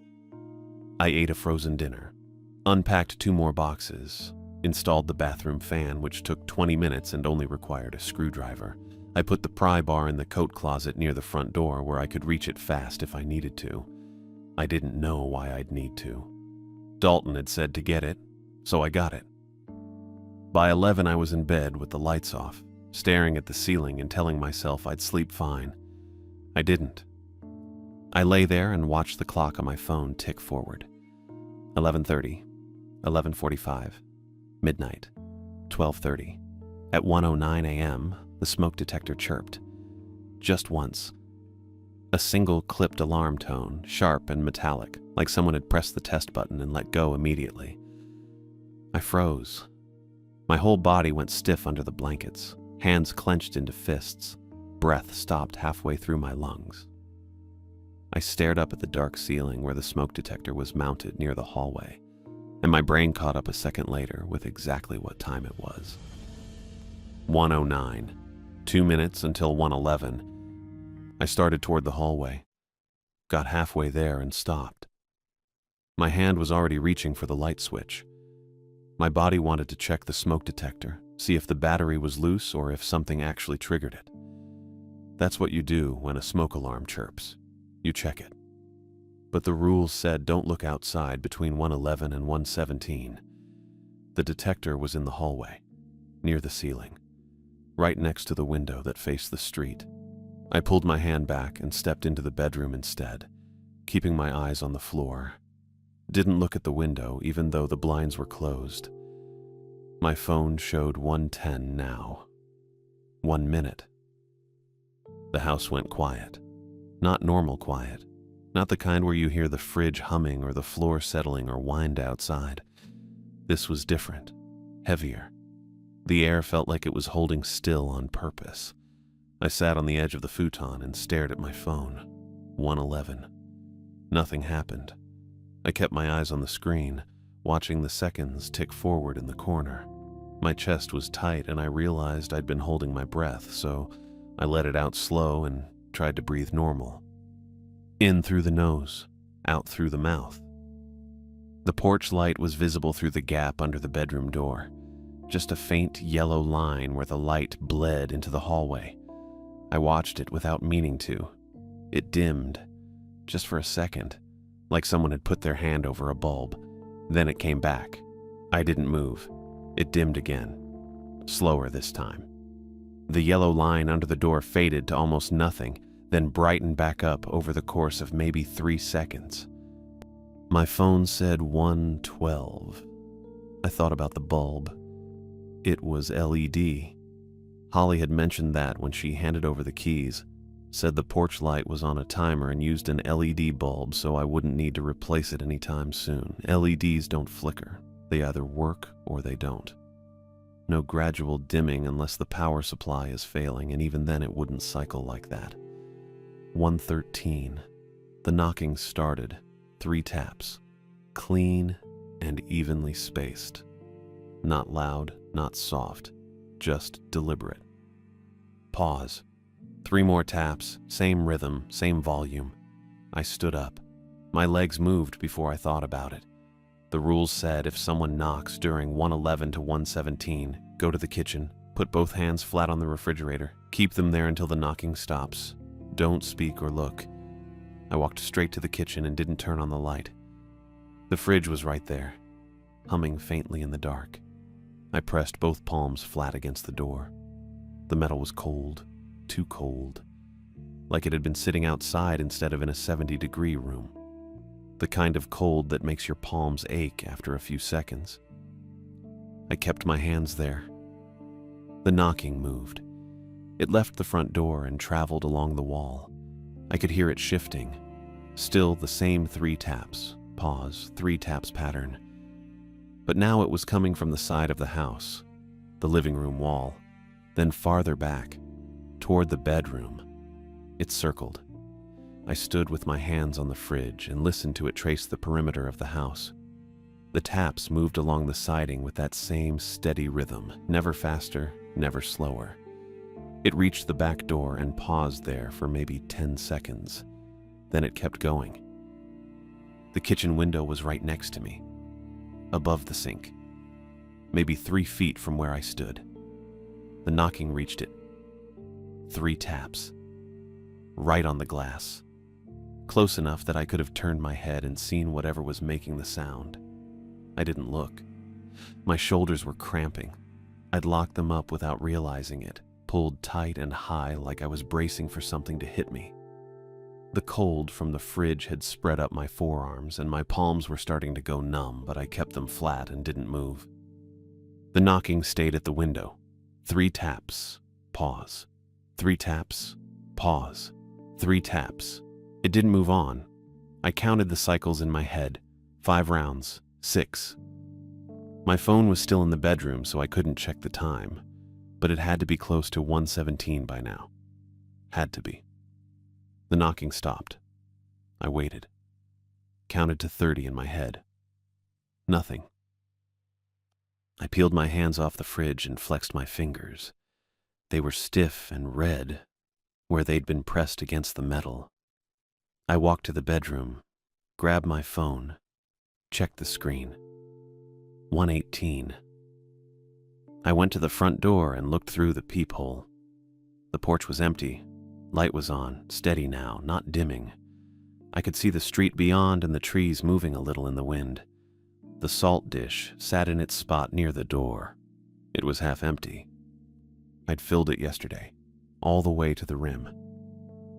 Speaker 1: I ate a frozen dinner, unpacked 2 more boxes, installed the bathroom fan, which took 20 minutes and only required a screwdriver. I put the pry bar in the coat closet near the front door where I could reach it fast if I needed to. I didn't know why I'd need to. Dalton had said to get it, so I got it. By 11, I was in bed with the lights off, staring at the ceiling and telling myself I'd sleep fine. I didn't. I lay there and watched the clock on my phone tick forward. 11:30, 11:45, midnight, 12:30. At 1:09 a.m., the smoke detector chirped. Just once. A single clipped alarm tone, sharp and metallic, like someone had pressed the test button and let go immediately. I froze. My whole body went stiff under the blankets, hands clenched into fists, breath stopped halfway through my lungs. I stared up at the dark ceiling where the smoke detector was mounted near the hallway, and my brain caught up a second later with exactly what time it was. 1:09, 2 minutes until 1:11. I started toward the hallway, got halfway there and stopped. My hand was already reaching for the light switch. My body wanted to check the smoke detector, see if the battery was loose or if something actually triggered it. That's what you do when a smoke alarm chirps. You check it. But the rules said don't look outside between 1:11 and 1:17. The detector was in the hallway, near the ceiling, right next to the window that faced the street. I pulled my hand back and stepped into the bedroom instead, keeping my eyes on the floor. Didn't look at the window even though the blinds were closed. My phone showed 1:10 now. 1 minute. The house went quiet. Not normal quiet. Not the kind where you hear the fridge humming or the floor settling or wind outside. This was different, heavier. The air felt like it was holding still on purpose. I sat on the edge of the futon and stared at my phone. 1:11. Nothing happened. I kept my eyes on the screen, watching the seconds tick forward in the corner. My chest was tight and I realized I'd been holding my breath, so I let it out slow and tried to breathe normal. In through the nose, out through the mouth. The porch light was visible through the gap under the bedroom door, just a faint yellow line where the light bled into the hallway. I watched it without meaning to. It dimmed, just for a second, like someone had put their hand over a bulb. Then it came back. I didn't move. It dimmed again, slower this time. The yellow line under the door faded to almost nothing, then brightened back up over the course of maybe 3 seconds. My phone said 1:12. I thought about the bulb. It was LED. Holly had mentioned that when she handed over the keys, said the porch light was on a timer and used an LED bulb so I wouldn't need to replace it anytime soon. LEDs don't flicker. They either work or they don't. No gradual dimming unless the power supply is failing, and even then it wouldn't cycle like that. 1:13. The knocking started. 3 taps. Clean and evenly spaced. Not loud, not soft, just deliberate. Pause. 3 more taps, same rhythm, same volume. I stood up. My legs moved before I thought about it. The rules said if someone knocks during 1:11 to 1:17, go to the kitchen, put both hands flat on the refrigerator, keep them there until the knocking stops. Don't speak or look. I walked straight to the kitchen and didn't turn on the light. The fridge was right there, humming faintly in the dark. I pressed both palms flat against the door. The metal was cold, too cold, like it had been sitting outside instead of in a 70-degree room. The kind of cold that makes your palms ache after a few seconds. I kept my hands there. The knocking moved. It left the front door and traveled along the wall. I could hear it shifting. Still the same 3 taps, pause, 3 taps pattern. But now it was coming from the side of the house, the living room wall, then farther back, toward the bedroom. It circled. I stood with my hands on the fridge and listened to it trace the perimeter of the house. The taps moved along the siding with that same steady rhythm, never faster, never slower. It reached the back door and paused there for maybe 10 seconds. Then it kept going. The kitchen window was right next to me, above the sink, maybe 3 feet from where I stood. The knocking reached it. 3 taps, right on the glass, close enough that I could have turned my head and seen whatever was making the sound. I didn't look. My shoulders were cramping. I'd locked them up without realizing it, pulled tight and high like I was bracing for something to hit me. The cold from the fridge had spread up my forearms and my palms were starting to go numb, but I kept them flat and didn't move. The knocking stayed at the window. 3 taps, pause. 3 taps, pause. 3 taps. It didn't move on. I counted the cycles in my head. 5 rounds, 6. My phone was still in the bedroom, so I couldn't check the time, but it had to be close to 1:17 by now. Had to be. The knocking stopped. I waited. Counted to 30 in my head. Nothing. I peeled my hands off the fridge and flexed my fingers. They were stiff and red, where they'd been pressed against the metal. I walked to the bedroom, grabbed my phone, checked the screen. 1:18. I went to the front door and looked through the peephole. The porch was empty. Light was on, steady now, not dimming. I could see the street beyond and the trees moving a little in the wind. The salt dish sat in its spot near the door. It was half empty. I'd filled it yesterday, all the way to the rim.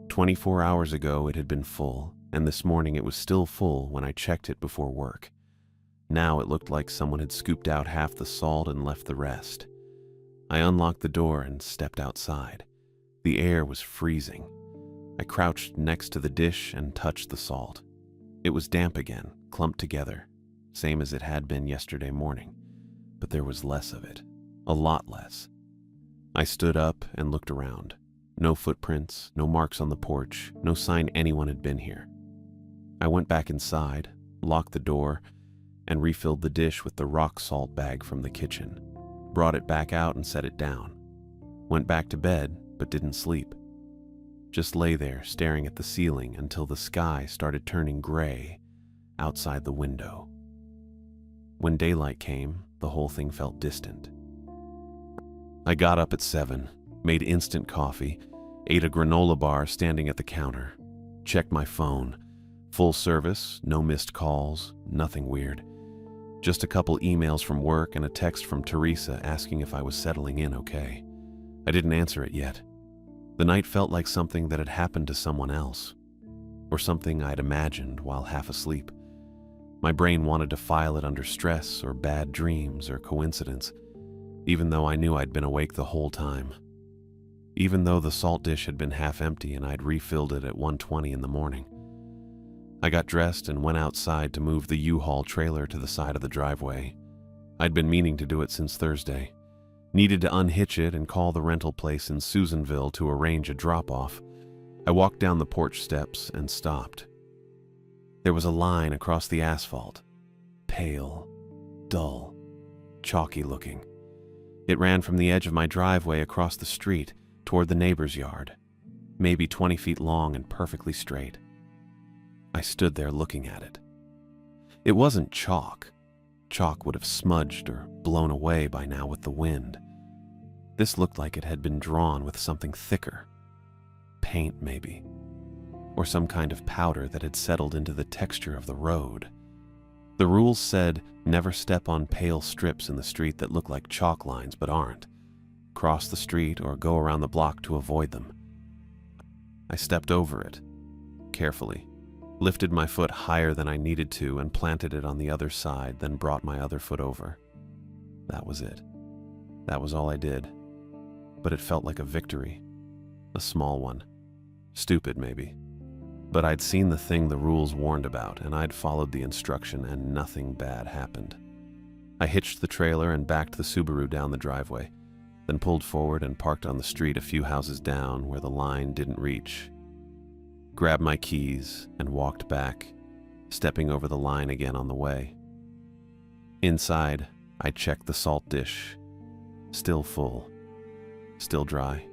Speaker 1: 24 hours ago it had been full, and this morning it was still full when I checked it before work. Now it looked like someone had scooped out half the salt and left the rest. I unlocked the door and stepped outside. The air was freezing. I crouched next to the dish and touched the salt. It was damp again, clumped together, same as it had been yesterday morning, but there was less of it, a lot less. I stood up and looked around. No footprints, no marks on the porch, no sign anyone had been here. I went back inside, locked the door, and refilled the dish with the rock salt bag from the kitchen, brought it back out and set it down. Went back to bed, but didn't sleep. Just lay there staring at the ceiling until the sky started turning gray outside the window. When daylight came, the whole thing felt distant. I got up at 7, made instant coffee, ate a granola bar standing at the counter, checked my phone. Full service, no missed calls, nothing weird. Just a couple emails from work and a text from Teresa asking if I was settling in okay. I didn't answer it yet. The night felt like something that had happened to someone else, or something I'd imagined while half asleep. My brain wanted to file it under stress or bad dreams or coincidence, even though I knew I'd been awake the whole time. Even though the salt dish had been half empty and I'd refilled it at 1:20 in the morning. I got dressed and went outside to move the U-Haul trailer to the side of the driveway. I'd been meaning to do it since Thursday. Needed to unhitch it and call the rental place in Susanville to arrange a drop-off. I walked down the porch steps and stopped. There was a line across the asphalt. Pale, dull, chalky looking. It ran from the edge of my driveway across the street toward the neighbor's yard, maybe 20 feet long and perfectly straight. I stood there looking at it. It wasn't chalk. Chalk would have smudged or blown away by now with the wind. This looked like it had been drawn with something thicker. Paint, maybe. Or some kind of powder that had settled into the texture of the road. The rules said, never step on pale strips in the street that look like chalk lines but aren't. Cross the street or go around the block to avoid them. I stepped over it, carefully. Lifted my foot higher than I needed to and planted it on the other side, then brought my other foot over. That was it. That was all I did. But it felt like a victory, A small one. Stupid, maybe. But I'd seen the thing the rules warned about, and I'd followed the instruction, and nothing bad happened. I hitched the trailer and backed the Subaru down the driveway, then pulled forward and parked on the street a few houses down where the line didn't reach. Grabbed my keys and walked back, stepping over the line again on the way. Inside, I checked the salt dish. Still full. Still dry.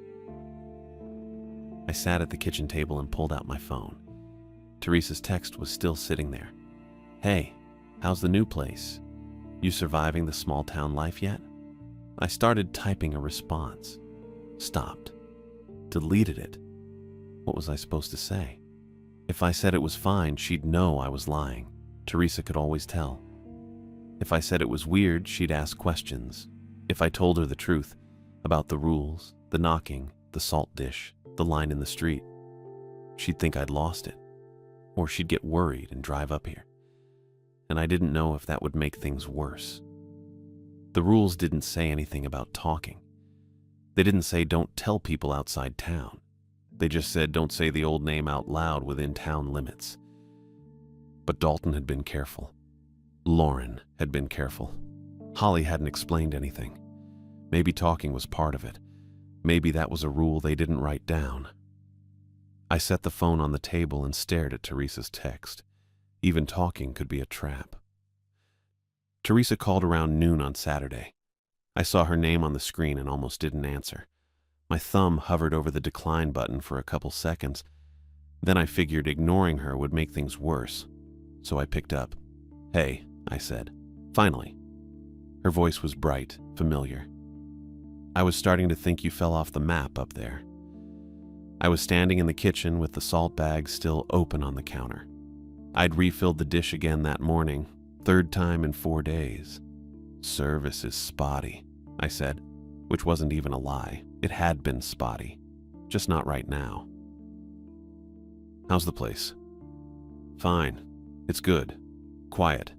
Speaker 1: I sat at the kitchen table and pulled out my phone. Teresa's text was still sitting there. "Hey, how's the new place? You surviving the small town life yet?" I started typing a response. Stopped. Deleted it. What was I supposed to say? If I said it was fine, she'd know I was lying. Teresa could always tell. If I said it was weird, she'd ask questions. If I told her the truth about the rules, the knocking, the salt dish, the line in the street, she'd think I'd lost it. Or she'd get worried and drive up here. And I didn't know if that would make things worse. The rules didn't say anything about talking. They didn't say don't tell people outside town. They just said don't say the old name out loud within town limits. But Dalton had been careful. Lauren had been careful. Holly hadn't explained anything. Maybe talking was part of it. Maybe that was a rule they didn't write down. I set the phone on the table and stared at Teresa's text. Even talking could be a trap. Teresa called around noon on Saturday. I saw her name on the screen and almost didn't answer. My thumb hovered over the decline button for a couple seconds. Then I figured ignoring her would make things worse. So I picked up. "Hey," I said. "Finally." Her voice was bright, familiar. "I was starting to think you fell off the map up there." I was standing in the kitchen with the salt bag still open on the counter. I'd refilled the dish again that morning, third time in 4 days. "Service is spotty," I said, which wasn't even a lie. It had been spotty, just not right now. "How's the place?" "Fine. It's good. Quiet."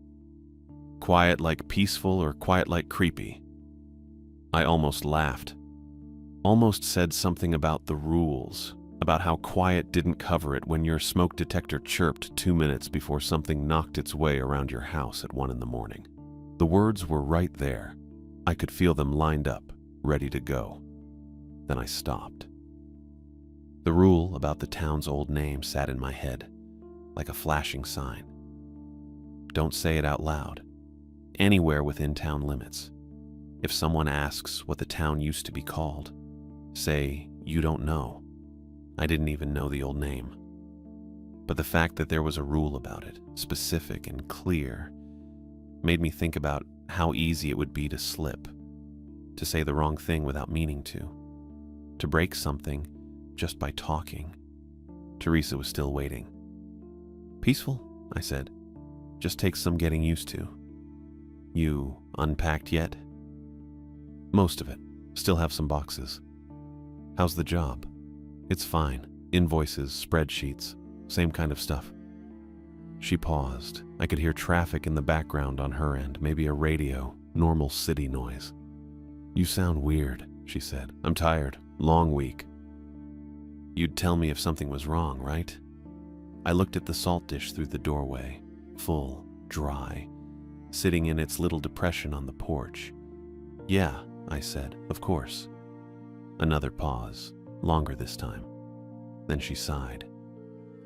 Speaker 1: "Quiet like peaceful or quiet like creepy?" I almost laughed. Almost said something about the rules, about how quiet didn't cover it when your smoke detector chirped 2 minutes before something knocked its way around your house at 1 a.m. The words were right there. I could feel them lined up, ready to go. Then I stopped. The rule about the town's old name sat in my head, like a flashing sign. Don't say it out loud. Anywhere within town limits. If someone asks what the town used to be called, say, "You don't know." I didn't even know the old name. But the fact that there was a rule about it, specific and clear, made me think about how easy it would be to slip, to say the wrong thing without meaning to break something just by talking. Teresa was still waiting. "Peaceful," I said. "Just takes some getting used to." "You unpacked yet?" "Most of it. Still have some boxes." "How's the job?" "It's fine. Invoices, spreadsheets, same kind of stuff." She paused. I could hear traffic in the background on her end, maybe a radio, normal city noise. "You sound weird," she said. "I'm tired. Long week." "You'd tell me if something was wrong, right?" I looked at the salt dish through the doorway, full, dry, sitting in its little depression on the porch. "Yeah," I said, "of course." Another pause, longer this time. Then she sighed.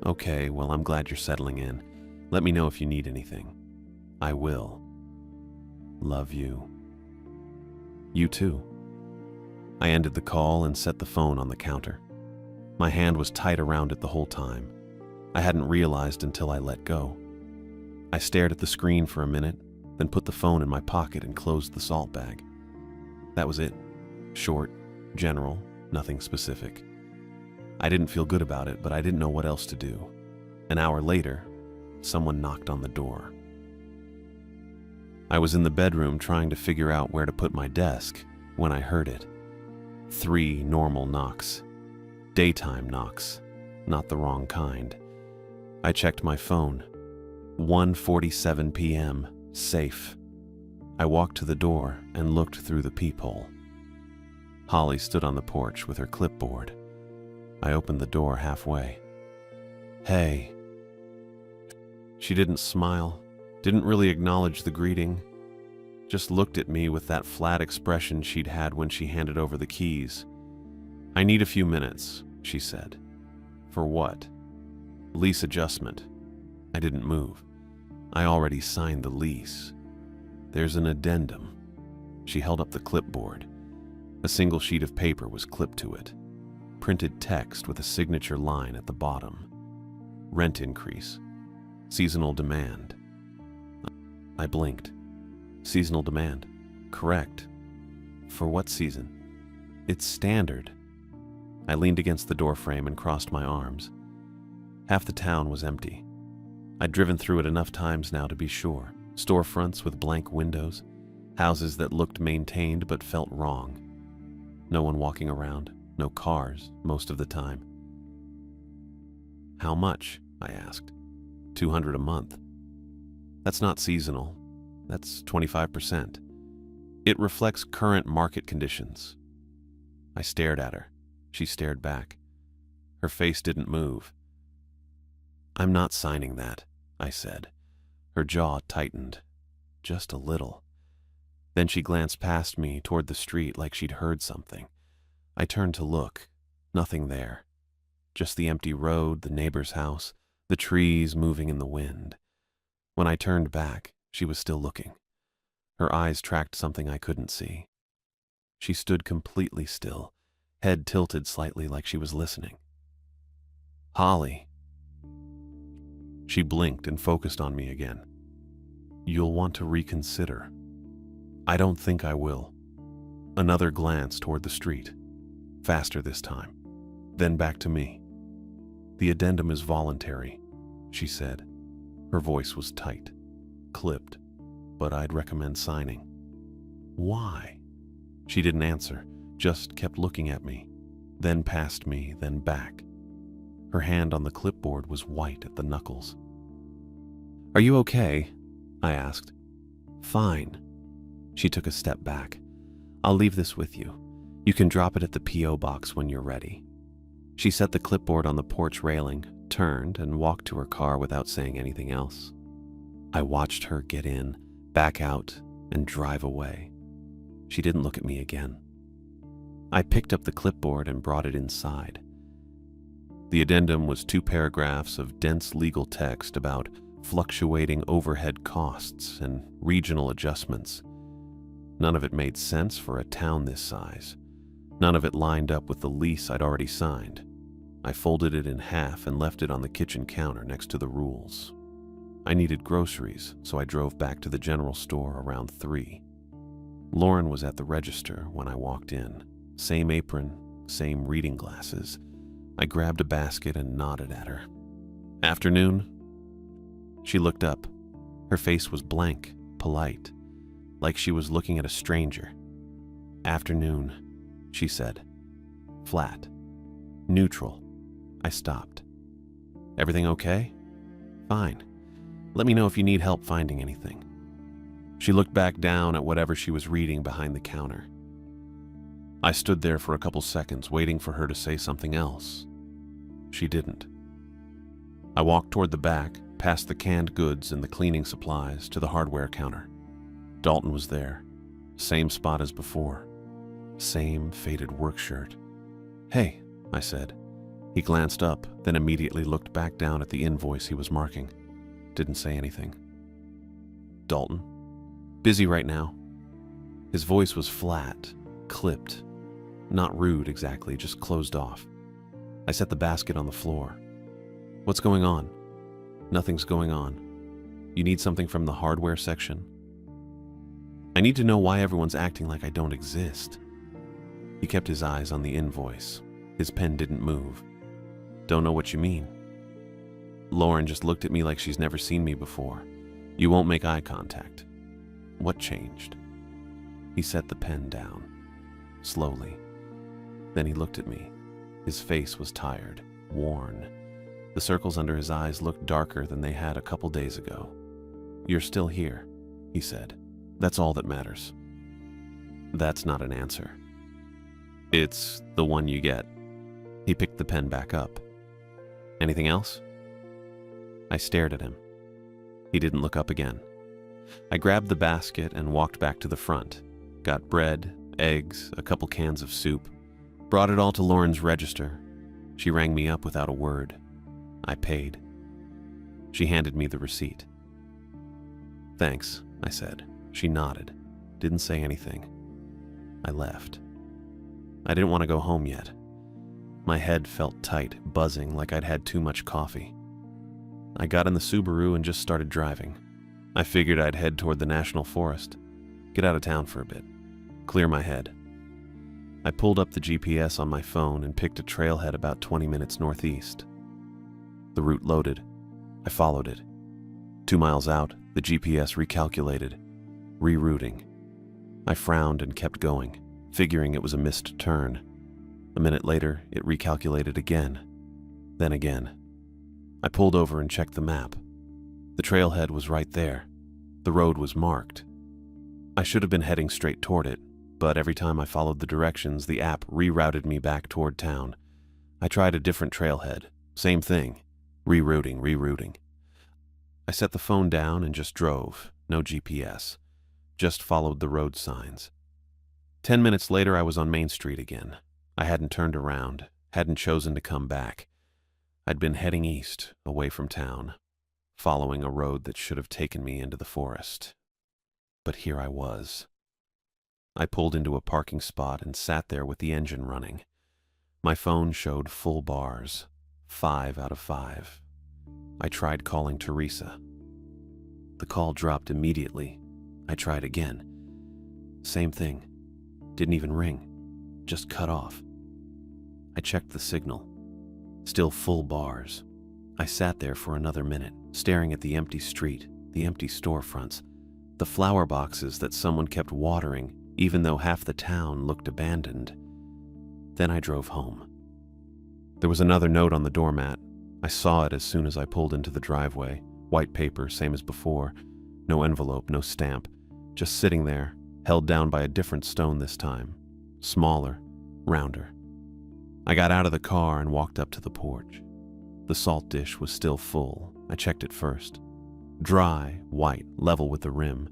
Speaker 1: "Okay, well, I'm glad you're settling in. Let me know if you need anything." "I will." "Love you." "You too." I ended the call and set the phone on the counter. My hand was tight around it the whole time. I hadn't realized until I let go. I stared at the screen for a minute, then put the phone in my pocket and closed the salt bag. That was it. Short, general, nothing specific. I didn't feel good about it, but I didn't know what else to do. An hour later, someone knocked on the door. I was in the bedroom trying to figure out where to put my desk when I heard it. 3 normal knocks. Daytime knocks, not the wrong kind. I checked my phone. 1:47 p.m., safe. I walked to the door and looked through the peephole. Holly stood on the porch with her clipboard. I opened the door halfway. "Hey." She didn't smile, didn't really acknowledge the greeting, just looked at me with that flat expression she'd had when she handed over the keys. "I need a few minutes," she said. "For what?" "Lease adjustment." I didn't move. I already signed the lease. "There's an addendum." She held up the clipboard. A single sheet of paper was clipped to it. Printed text with a signature line at the bottom. "Rent increase. Seasonal demand." I blinked. "Seasonal demand? Correct. For what season?" "It's standard." I leaned against the doorframe and crossed my arms. Half the town was empty. I'd driven through it enough times now to be sure. Storefronts with blank windows, houses that looked maintained but felt wrong. No one walking around, no cars most of the time. "How much?" I asked. $200 a month. "That's not seasonal. That's 25%. It reflects current market conditions." I stared at her. She stared back. Her face didn't move. "I'm not signing that," I said. Her jaw tightened. Just a little. Then she glanced past me toward the street like she'd heard something. I turned to look. Nothing there. Just the empty road, the neighbor's house, the trees moving in the wind. When I turned back, she was still looking. Her eyes tracked something I couldn't see. She stood completely still, head tilted slightly like she was listening. "Holly." She blinked and focused on me again. "You'll want to reconsider." "I don't think I will." Another glance toward the street. Faster this time. Then back to me. "The addendum is voluntary," she said. Her voice was tight, clipped, but I'd recommend signing. "Why?" She didn't answer, just kept looking at me, then past me, then back. Her hand on the clipboard was white at the knuckles. "Are you okay?" I asked. "Fine." She took a step back. "I'll leave this with you. You can drop it at the P.O. box when you're ready." She set the clipboard on the porch railing, turned, and walked to her car without saying anything else. I watched her get in, back out, and drive away. She didn't look at me again. I picked up the clipboard and brought it inside. The addendum was 2 paragraphs of dense legal text about fluctuating overhead costs and regional adjustments. None of it made sense for a town this size. None of it lined up with the lease I'd already signed. I folded it in half and left it on the kitchen counter next to the rules. I needed groceries, so I drove back to the general store around 3. Lauren was at the register when I walked in. Same apron, same reading glasses. I grabbed a basket and nodded at her. "Afternoon?" She looked up. Her face was blank, polite, like she was looking at a stranger. "Afternoon," she said. Flat. Neutral. I stopped. "Everything okay?" "Fine. Let me know if you need help finding anything." She looked back down at whatever she was reading behind the counter. I stood there for a couple seconds waiting for her to say something else. She didn't. I walked toward the back, past the canned goods and the cleaning supplies, to the hardware counter. Dalton was there. Same spot as before. Same faded work shirt. "Hey," I said. He glanced up, then immediately looked back down at the invoice he was marking. Didn't say anything. "Dalton?" "Busy right now." His voice was flat, clipped. Not rude exactly, just closed off. I set the basket on the floor. "What's going on?" "Nothing's going on. You need something from the hardware section?" "I need to know why everyone's acting like I don't exist." He kept his eyes on the invoice. His pen didn't move. "Don't know what you mean." Lauren just looked at me like she's never seen me before. "You won't make eye contact." "What changed?" He set the pen down, slowly. Then he looked at me. His face was tired, worn. The circles under his eyes looked darker than they had a couple days ago. "You're still here," he said. "That's all that matters." That's not an answer. It's the one you get. He picked the pen back up. Anything else? I stared at him. He didn't look up again. I grabbed the basket and walked back to the front, got bread, eggs, a couple cans of soup, brought it all to Lauren's register. She rang me up without a word. I paid. She handed me the receipt. Thanks, I said. She nodded, didn't say anything. I left. I didn't want to go home yet. My head felt tight, buzzing like I'd had too much coffee. I got in the Subaru and just started driving. I figured I'd head toward the National Forest, get out of town for a bit, clear my head. I pulled up the GPS on my phone and picked a trailhead about 20 minutes northeast. The route loaded. I followed it. 2 miles out, the GPS recalculated, rerouting. I frowned and kept going, figuring it was a missed turn. A minute later, it recalculated again, then again. I pulled over and checked the map. The trailhead was right there. The road was marked. I should have been heading straight toward it, but every time I followed the directions, the app rerouted me back toward town. I tried a different trailhead. Same thing. Rerouting. I set the phone down and just drove. No GPS. Just followed the road signs. 10 minutes later, I was on Main Street again. I hadn't turned around, hadn't chosen to come back. I'd been heading east, away from town, following a road that should have taken me into the forest. But here I was. I pulled into a parking spot and sat there with the engine running. My phone showed full bars, 5 out of 5. I tried calling Teresa. The call dropped immediately. I tried again. Same thing. Didn't even ring. Just cut off. I checked the signal. Still full bars. I sat there for another minute, staring at the empty street, the empty storefronts, the flower boxes that someone kept watering, even though half the town looked abandoned. Then I drove home. There was another note on the doormat. I saw it as soon as I pulled into the driveway. White paper, same as before. No envelope, no stamp. Just sitting there, held down by a different stone this time. Smaller, rounder. I got out of the car and walked up to the porch. The salt dish was still full. I checked it first. Dry, white, level with the rim.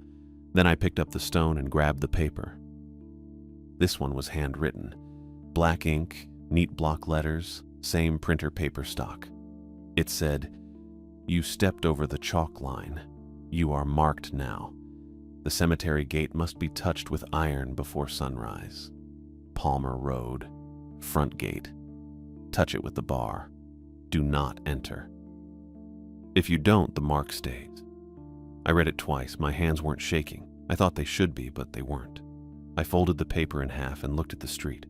Speaker 1: Then I picked up the stone and grabbed the paper. This one was handwritten. Black ink, neat block letters, same printer paper stock. It said, "You stepped over the chalk line. You are marked now. The cemetery gate must be touched with iron before sunrise. Palmer Road. Front gate. Touch it with the bar. Do not enter. If you don't, the mark stays." I read it twice. My hands weren't shaking. I thought they should be, but they weren't. I folded the paper in half and looked at the street.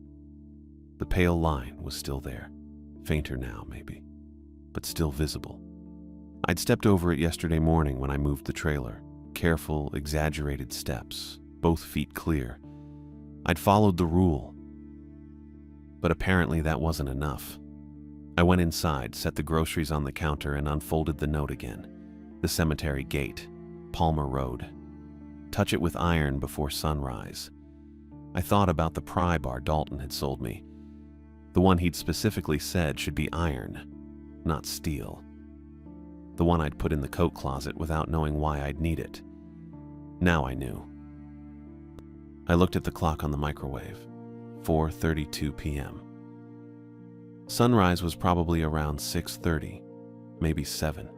Speaker 1: The pale line was still there. Fainter now, maybe, but still visible. I'd stepped over it yesterday morning when I moved the trailer. Careful, exaggerated steps, both feet clear. I'd followed the rule. But apparently that wasn't enough. I went inside, set the groceries on the counter, and unfolded the note again. The cemetery gate, Palmer Road. Touch it with iron before sunrise. I thought about the pry bar Dalton had sold me. The one he'd specifically said should be iron, not steel. The one I'd put in the coat closet without knowing why I'd need it. Now I knew. I looked at the clock on the microwave. 4:32 p.m. Sunrise was probably around 6:30, maybe 7.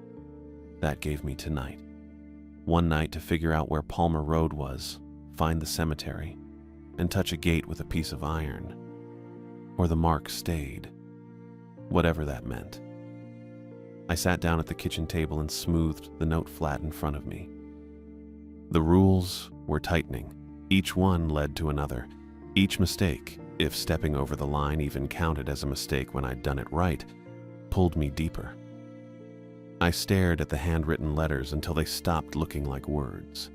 Speaker 1: That gave me tonight. One night to figure out where Palmer Road was, find the cemetery, and touch a gate with a piece of iron. Or the mark stayed. Whatever that meant. I sat down at the kitchen table and smoothed the note flat in front of me. The rules were tightening. Each one led to another. Each mistake, if stepping over the line even counted as a mistake when I'd done it right, pulled me deeper. I stared at the handwritten letters until they stopped looking like words.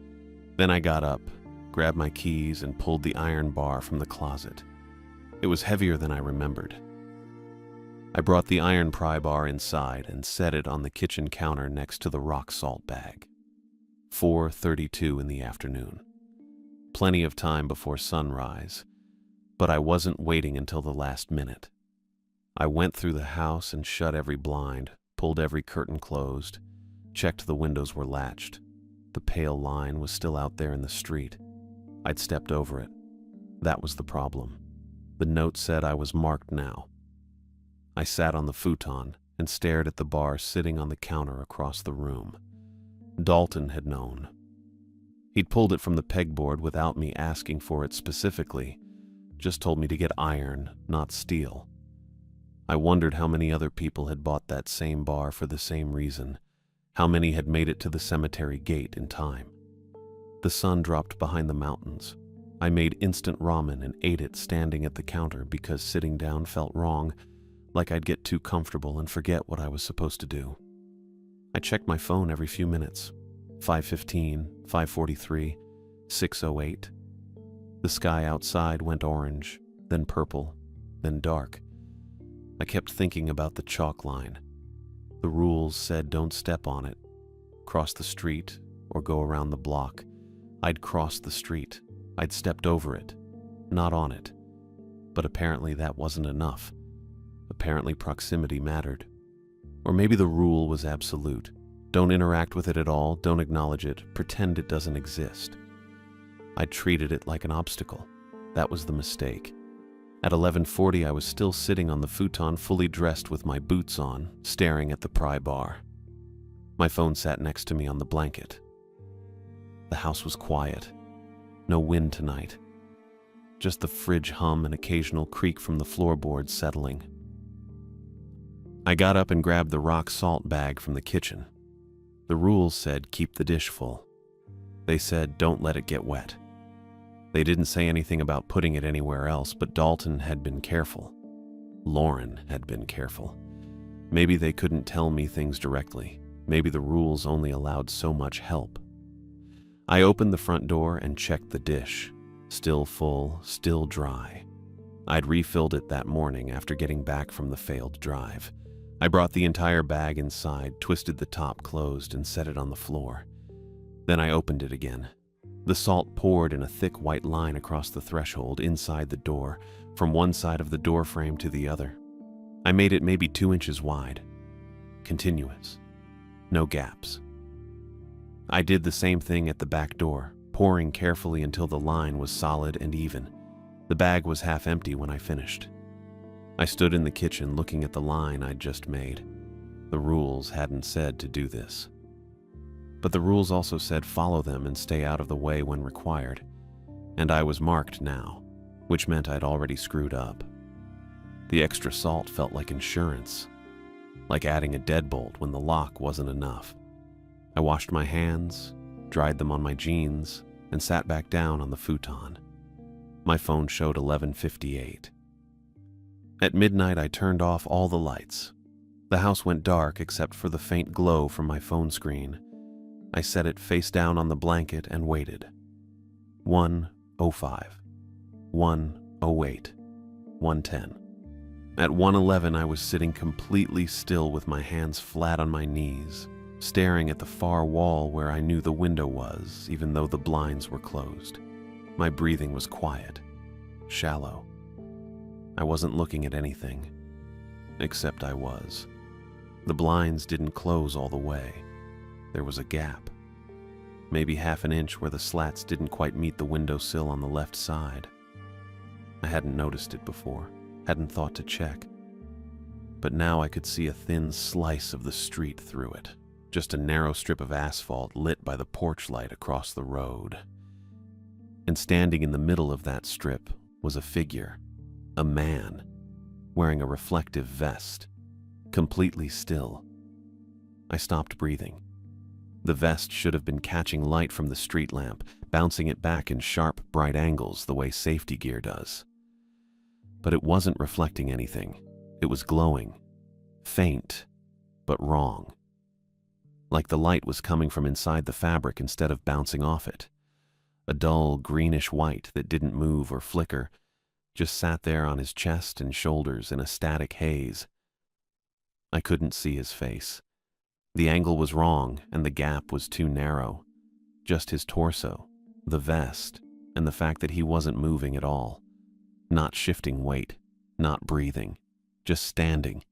Speaker 1: Then I got up, grabbed my keys, and pulled the iron bar from the closet. It was heavier than I remembered. I brought the iron pry bar inside and set it on the kitchen counter next to the rock salt bag. 4:32 in the afternoon. Plenty of time before sunrise, but I wasn't waiting until the last minute. I went through the house and shut every blind, pulled every curtain closed, checked the windows were latched. The pale line was still out there in the street. I'd stepped over it. That was the problem. The note said I was marked now. I sat on the futon and stared at the bar sitting on the counter across the room. Dalton had known. He'd pulled it from the pegboard without me asking for it specifically, just told me to get iron, not steel. I wondered how many other people had bought that same bar for the same reason, how many had made it to the cemetery gate in time. The sun dropped behind the mountains. I made instant ramen and ate it standing at the counter because sitting down felt wrong, like I'd get too comfortable and forget what I was supposed to do. I checked my phone every few minutes. 5:15, 5:43, 6:08. The sky outside went orange, then purple, then dark. I kept thinking about the chalk line. The rules said don't step on it, cross the street, or go around the block. I'd crossed the street. I'd stepped over it, not on it. But apparently that wasn't enough. Apparently proximity mattered. Or maybe the rule was absolute. Don't interact with it at all, don't acknowledge it, pretend it doesn't exist. I treated it like an obstacle. That was the mistake. At 11:40, I was still sitting on the futon, fully dressed with my boots on, staring at the pry bar. My phone sat next to me on the blanket. The house was quiet. No wind tonight. Just the fridge hum and occasional creak from the floorboards settling. I got up and grabbed the rock salt bag from the kitchen. The rules said keep the dish full. They said don't let it get wet. They didn't say anything about putting it anywhere else, but Dalton had been careful. Lauren had been careful. Maybe they couldn't tell me things directly. Maybe the rules only allowed so much help. I opened the front door and checked the dish. Still full, still dry. I'd refilled it that morning after getting back from the failed drive. I brought the entire bag inside, twisted the top closed, and set it on the floor. Then I opened it again. The salt poured in a thick white line across the threshold inside the door, from one side of the door frame to the other. I made it maybe 2 inches wide. Continuous. No gaps. I did the same thing at the back door, pouring carefully until the line was solid and even. The bag was half empty when I finished. I stood in the kitchen looking at the line I'd just made. The rules hadn't said to do this. But the rules also said follow them and stay out of the way when required. And I was marked now, which meant I'd already screwed up. The extra salt felt like insurance, like adding a deadbolt when the lock wasn't enough. I washed my hands, dried them on my jeans, and sat back down on the futon. My phone showed 11:58. At midnight, I turned off all the lights. The house went dark except for the faint glow from my phone screen. I set it face down on the blanket and waited. 1:05, 1:08, 1:10. At 1:11, I was sitting completely still with my hands flat on my knees, staring at the far wall where I knew the window was, even though the blinds were closed. My breathing was quiet, shallow. I wasn't looking at anything, except I was. The blinds didn't close all the way. There was a gap, maybe half an inch where the slats didn't quite meet the windowsill on the left side. I hadn't noticed it before, hadn't thought to check. But now I could see a thin slice of the street through it, just a narrow strip of asphalt lit by the porch light across the road. And standing in the middle of that strip was a figure, a man, wearing a reflective vest, completely still. I stopped breathing. The vest should have been catching light from the street lamp, bouncing it back in sharp, bright angles the way safety gear does. But it wasn't reflecting anything. It was glowing, faint, but wrong. Like the light was coming from inside the fabric instead of bouncing off it. A dull, greenish white that didn't move or flicker, just sat there on his chest and shoulders in a static haze. I couldn't see his face. The angle was wrong and the gap was too narrow. Just his torso, the vest, and the fact that he wasn't moving at all. Not shifting weight, not breathing, just standing.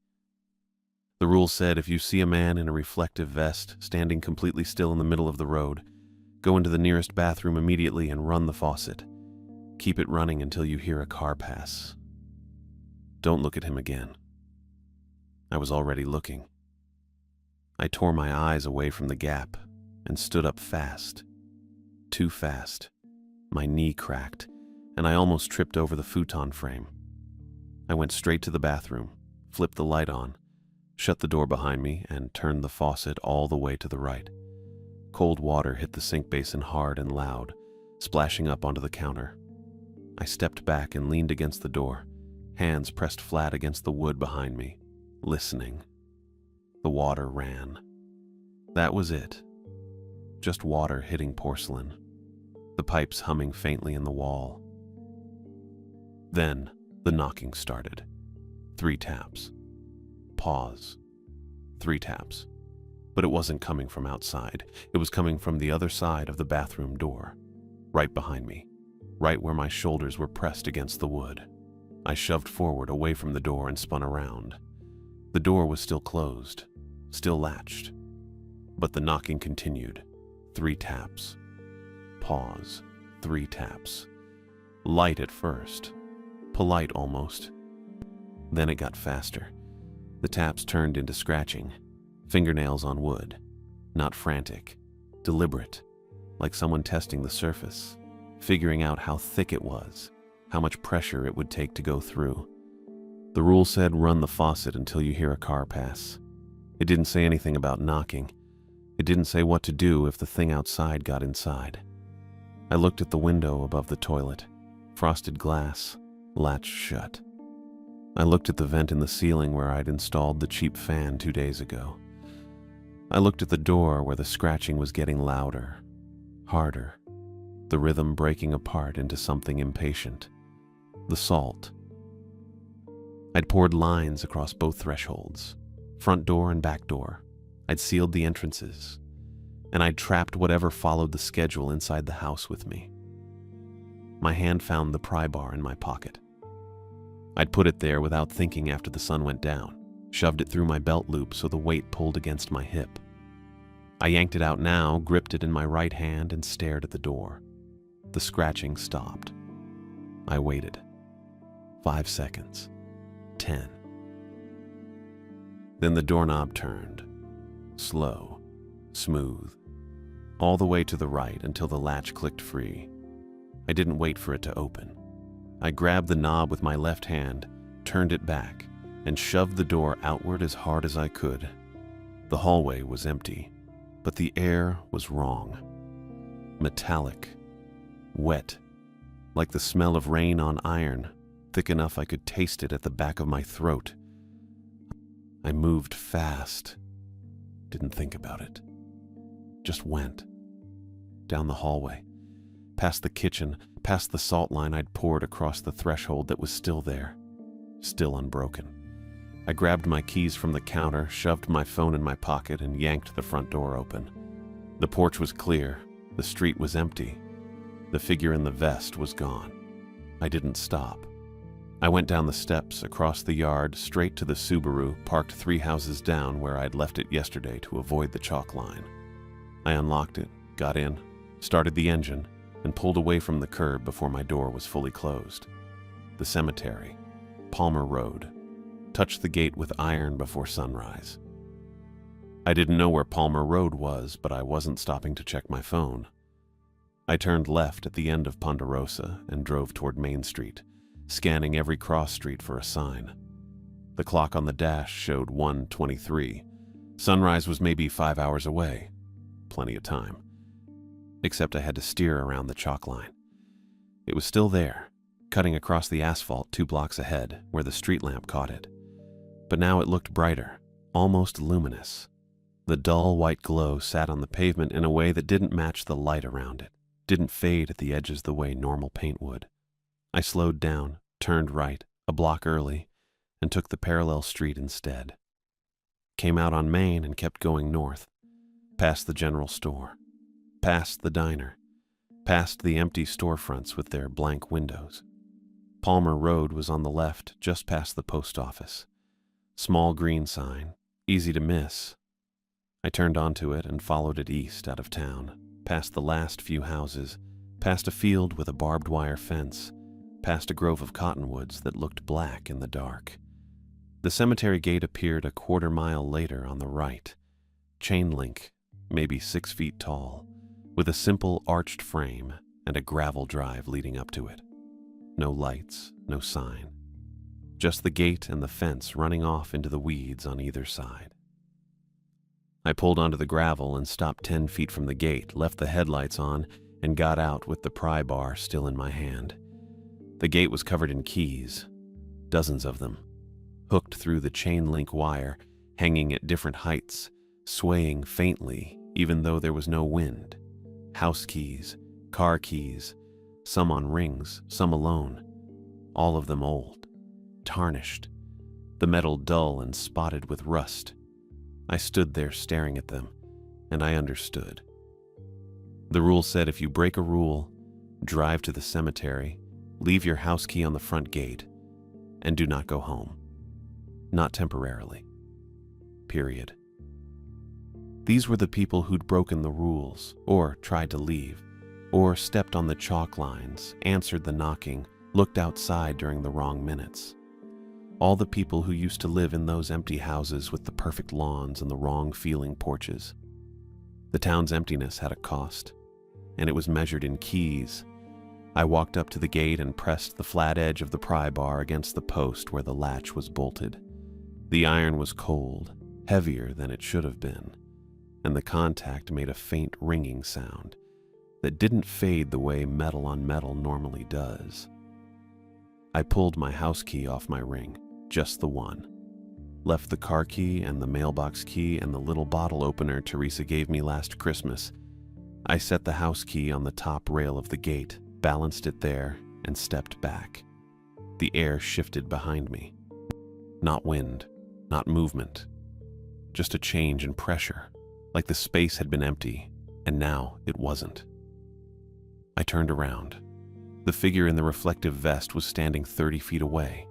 Speaker 1: The rule said if you see a man in a reflective vest standing completely still in the middle of the road, go into the nearest bathroom immediately and run the faucet. Keep it running until you hear a car pass. Don't look at him again. I was already looking. I tore my eyes away from the gap and stood up fast. Too fast. My knee cracked, and I almost tripped over the futon frame. I went straight to the bathroom, flipped the light on, shut the door behind me, and turned the faucet all the way to the right. Cold water hit the sink basin hard and loud, splashing up onto the counter. I stepped back and leaned against the door, hands pressed flat against the wood behind me, listening. The water ran. That was it. Just water hitting porcelain, the pipes humming faintly in the wall. Then the knocking started. 3 taps. Pause. 3 taps. But it wasn't coming from outside. It was coming from the other side of the bathroom door, right behind me, right where my shoulders were pressed against the wood. I shoved forward away from the door and spun around. The door was still closed, still latched. But the knocking continued. 3 taps. Pause. 3 taps. Light at first. Polite almost. Then it got faster. The taps turned into scratching. Fingernails on wood. Not frantic. Deliberate. Like someone testing the surface. Figuring out how thick it was. How much pressure it would take to go through. The rule said run the faucet until you hear a car pass. It didn't say anything about knocking. It didn't say what to do if the thing outside got inside. I looked at the window above the toilet. Frosted glass, latched shut. I looked at the vent in the ceiling where I'd installed the cheap fan 2 days ago. I looked at the door where the scratching was getting louder, harder, the rhythm breaking apart into something impatient. The salt. I'd poured lines across both thresholds, front door and back door. I'd sealed the entrances, and I'd trapped whatever followed the schedule inside the house with me. My hand found the pry bar in my pocket. I'd put it there without thinking after the sun went down, shoved it through my belt loop so the weight pulled against my hip. I yanked it out now, gripped it in my right hand, and stared at the door. The scratching stopped. I waited. 5 seconds. 10. Then the doorknob turned. Slow, smooth, all the way to the right until the latch clicked free. I didn't wait for it to open. I grabbed the knob with my left hand, turned it back, and shoved the door outward as hard as I could. The hallway was empty, but the air was wrong. Metallic, wet, like the smell of rain on iron, thick enough I could taste it at the back of my throat. I moved fast. Didn't think about it. Just went. Down the hallway. Past the kitchen, past the salt line I'd poured across the threshold that was still there. Still unbroken. I grabbed my keys from the counter, shoved my phone in my pocket, and yanked the front door open. The porch was clear. The street was empty. The figure in the vest was gone. I didn't stop. I went down the steps, across the yard, straight to the Subaru, parked 3 houses down where I'd left it yesterday to avoid the chalk line. I unlocked it, got in, started the engine, and pulled away from the curb before my door was fully closed. The cemetery, Palmer Road, touched the gate with iron before sunrise. I didn't know where Palmer Road was, but I wasn't stopping to check my phone. I turned left at the end of Ponderosa and drove toward Main Street, scanning every cross street for a sign. The clock on the dash showed 1:23. Sunrise was maybe 5 hours away. Plenty of time. Except I had to steer around the chalk line. It was still there, cutting across the asphalt 2 blocks ahead, where the street lamp caught it. But now it looked brighter, almost luminous. The dull white glow sat on the pavement in a way that didn't match the light around it, didn't fade at the edges the way normal paint would. I slowed down, turned right, a block early, and took the parallel street instead. Came out on Main and kept going north, past the general store, past the diner, past the empty storefronts with their blank windows. Palmer Road was on the left, just past the post office. Small green sign, easy to miss. I turned onto it and followed it east out of town, past the last few houses, past a field with a barbed wire fence, past a grove of cottonwoods that looked black in the dark. The cemetery gate appeared a quarter-mile later on the right, chain link, maybe 6 feet tall, with a simple arched frame and a gravel drive leading up to it. No lights, no sign. Just the gate and the fence running off into the weeds on either side. I pulled onto the gravel and stopped 10 feet from the gate, left the headlights on, and got out with the pry bar still in my hand. The gate was covered in keys, dozens of them, hooked through the chain link wire, hanging at different heights, swaying faintly even though there was no wind. House keys, car keys, some on rings, some alone, all of them old, tarnished, the metal dull and spotted with rust. I stood there staring at them, and I understood. The rule said if you break a rule, drive to the cemetery, leave your house key on the front gate, and do not go home. Not temporarily. Period. These were the people who'd broken the rules, or tried to leave, or stepped on the chalk lines, answered the knocking, looked outside during the wrong minutes. All the people who used to live in those empty houses with the perfect lawns and the wrong-feeling porches. The town's emptiness had a cost, and it was measured in keys. I walked up to the gate and pressed the flat edge of the pry bar against the post where the latch was bolted. The iron was cold, heavier than it should have been, and the contact made a faint ringing sound that didn't fade the way metal on metal normally does. I pulled my house key off my ring, just the one. Left the car key and the mailbox key and the little bottle opener Teresa gave me last Christmas. I set the house key on the top rail of the gate, balanced it there, and stepped back. The air shifted behind me. Not wind, not movement, just a change in pressure, like the space had been empty, and now it wasn't. I turned around. The figure in the reflective vest was standing 30 feet away,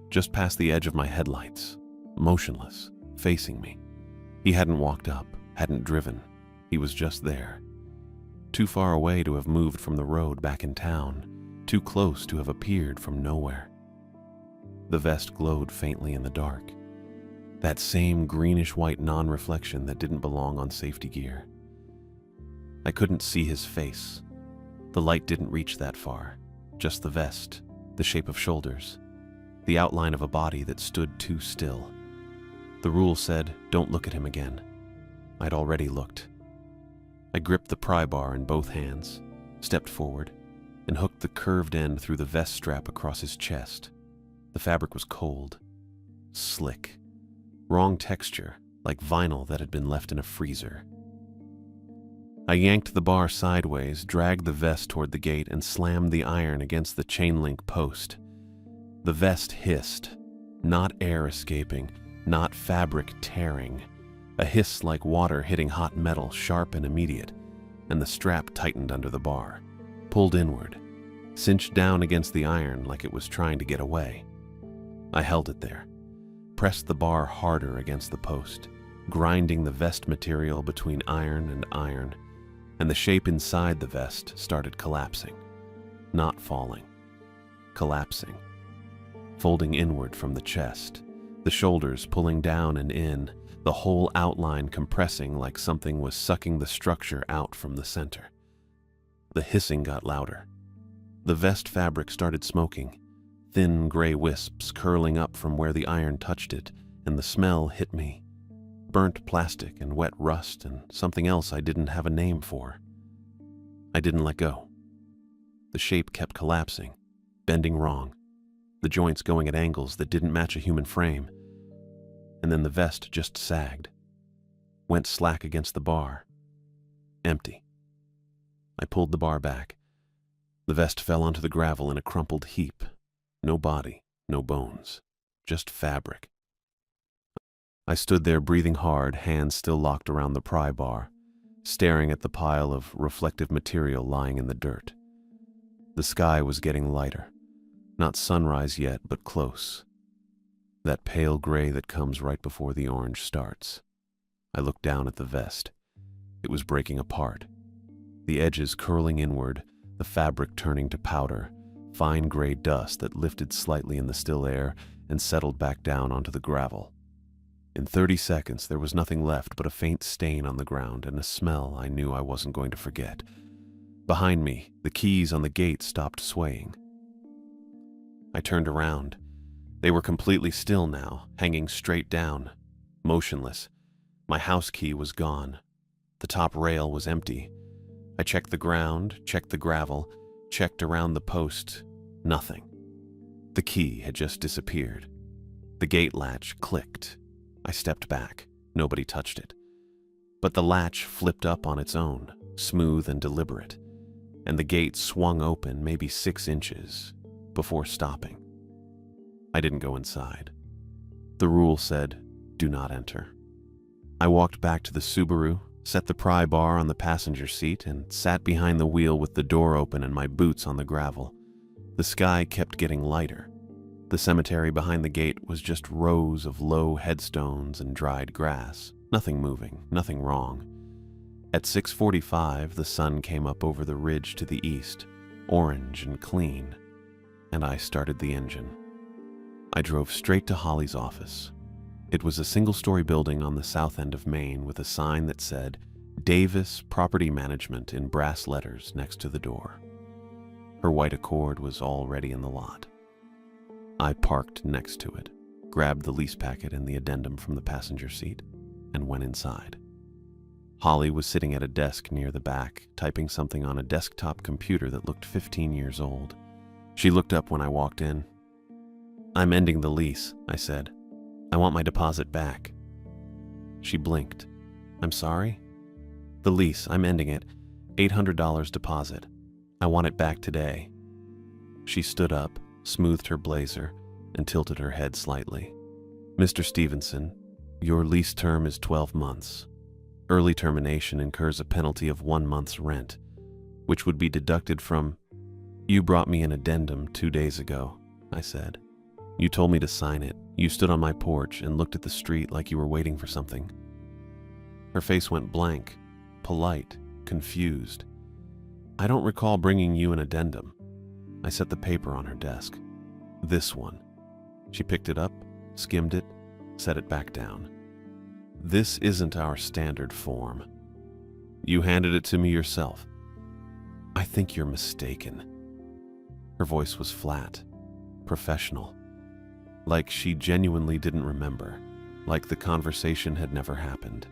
Speaker 1: just past the edge of my headlights, motionless, facing me. He hadn't walked up, hadn't driven. He was just there. Too far away to have moved from the road back in town, too close to have appeared from nowhere. The vest glowed faintly in the dark. That same greenish-white non-reflection that didn't belong on safety gear. I couldn't see his face. The light didn't reach that far. Just the vest, the shape of shoulders, the outline of a body that stood too still. The rule said, don't look at him again. I'd already looked. I gripped the pry bar in both hands, stepped forward, and hooked the curved end through the vest strap across his chest. The fabric was cold, slick, wrong texture, like vinyl that had been left in a freezer. I yanked the bar sideways, dragged the vest toward the gate, and slammed the iron against the chain link post. The vest hissed, not air escaping, not fabric tearing. A hiss like water hitting hot metal, sharp and immediate, and the strap tightened under the bar, pulled inward, cinched down against the iron like it was trying to get away. I held it there, pressed the bar harder against the post, grinding the vest material between iron and iron, and the shape inside the vest started collapsing, not falling, collapsing, folding inward from the chest, the shoulders pulling down and in, the whole outline compressing like something was sucking the structure out from the center. The hissing got louder. The vest fabric started smoking, thin gray wisps curling up from where the iron touched it, and the smell hit me. Burnt plastic and wet rust and something else I didn't have a name for. I didn't let go. The shape kept collapsing, bending wrong, the joints going at angles that didn't match a human frame. And then the vest just sagged, went slack against the bar, empty. I pulled the bar back. The vest fell onto the gravel in a crumpled heap. No body, no bones, just fabric. I stood there breathing hard, hands still locked around the pry bar, staring at the pile of reflective material lying in the dirt. The sky was getting lighter. Not sunrise yet, but close. that pale gray that comes right before the orange starts. I looked down at the vest. It was breaking apart, the edges curling inward, the fabric turning to powder, fine gray dust that lifted slightly in the still air and settled back down onto the gravel. In 30 seconds, there was nothing left but a faint stain on the ground and a smell I knew I wasn't going to forget. Behind me, the keys on the gate stopped swaying. I turned around. They were completely still now, hanging straight down, motionless. My house key was gone. The top rail was empty. I checked the ground, checked the gravel, checked around the post. Nothing. The key had just disappeared. The gate latch clicked. I stepped back. Nobody touched it. But the latch flipped up on its own, smooth and deliberate, and the gate swung open maybe 6 inches before stopping. I didn't go inside. The rule said, do not enter. I walked back to the Subaru, set the pry bar on the passenger seat, and sat behind the wheel with the door open and my boots on the gravel. The sky kept getting lighter. The cemetery behind the gate was just rows of low headstones and dried grass. Nothing moving, nothing wrong. At 6:45, the sun came up over the ridge to the east, orange and clean, and I started the engine. I drove straight to Holly's office. It was a single-story building on the south end of Maine with a sign that said, Davis Property Management in brass letters next to the door. Her white Accord was already in the lot. I parked next to it, grabbed the lease packet and the addendum from the passenger seat, and went inside. Holly was sitting at a desk near the back, typing something on a desktop computer that looked 15 years old. She looked up when I walked in. I'm ending the lease, I said. I want my deposit back. She blinked. I'm sorry? The lease, I'm ending it. $800 deposit. I want it back today. She stood up, smoothed her blazer, and tilted her head slightly. Mr. Stevenson, your lease term is 12 months. Early termination incurs a penalty of 1 month's rent, which would be deducted from... You brought me an addendum 2 days ago, I said. You told me to sign it. You stood on my porch and looked at the street like you were waiting for something. Her face went blank, polite, confused. I don't recall bringing you an addendum. I set the paper on her desk. This one. She picked it up, skimmed it, set it back down. This isn't our standard form. You handed it to me yourself. I think you're mistaken. Her voice was flat, professional. Like she genuinely didn't remember, like the conversation had never happened.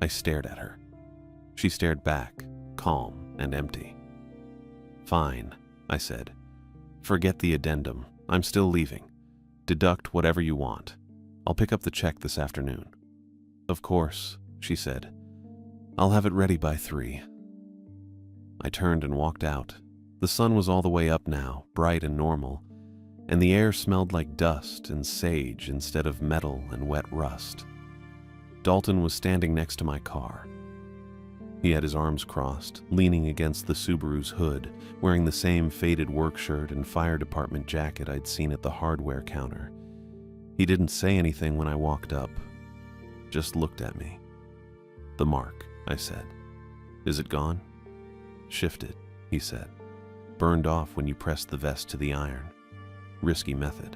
Speaker 1: I stared at her. She stared back, calm and empty. Fine, I said. Forget the addendum. I'm still leaving. Deduct whatever you want. I'll pick up the check this afternoon. Of course, she said. I'll have it ready by 3. I turned and walked out. The sun was all the way up now, bright and normal, and the air smelled like dust and sage instead of metal and wet rust. Dalton was standing next to my car. He had his arms crossed, leaning against the Subaru's hood, wearing the same faded work shirt and fire department jacket I'd seen at the hardware counter. He didn't say anything when I walked up, just looked at me. The mark, I said. Is it gone? Shifted, he said. Burned off when you pressed the vest to the iron. Risky method.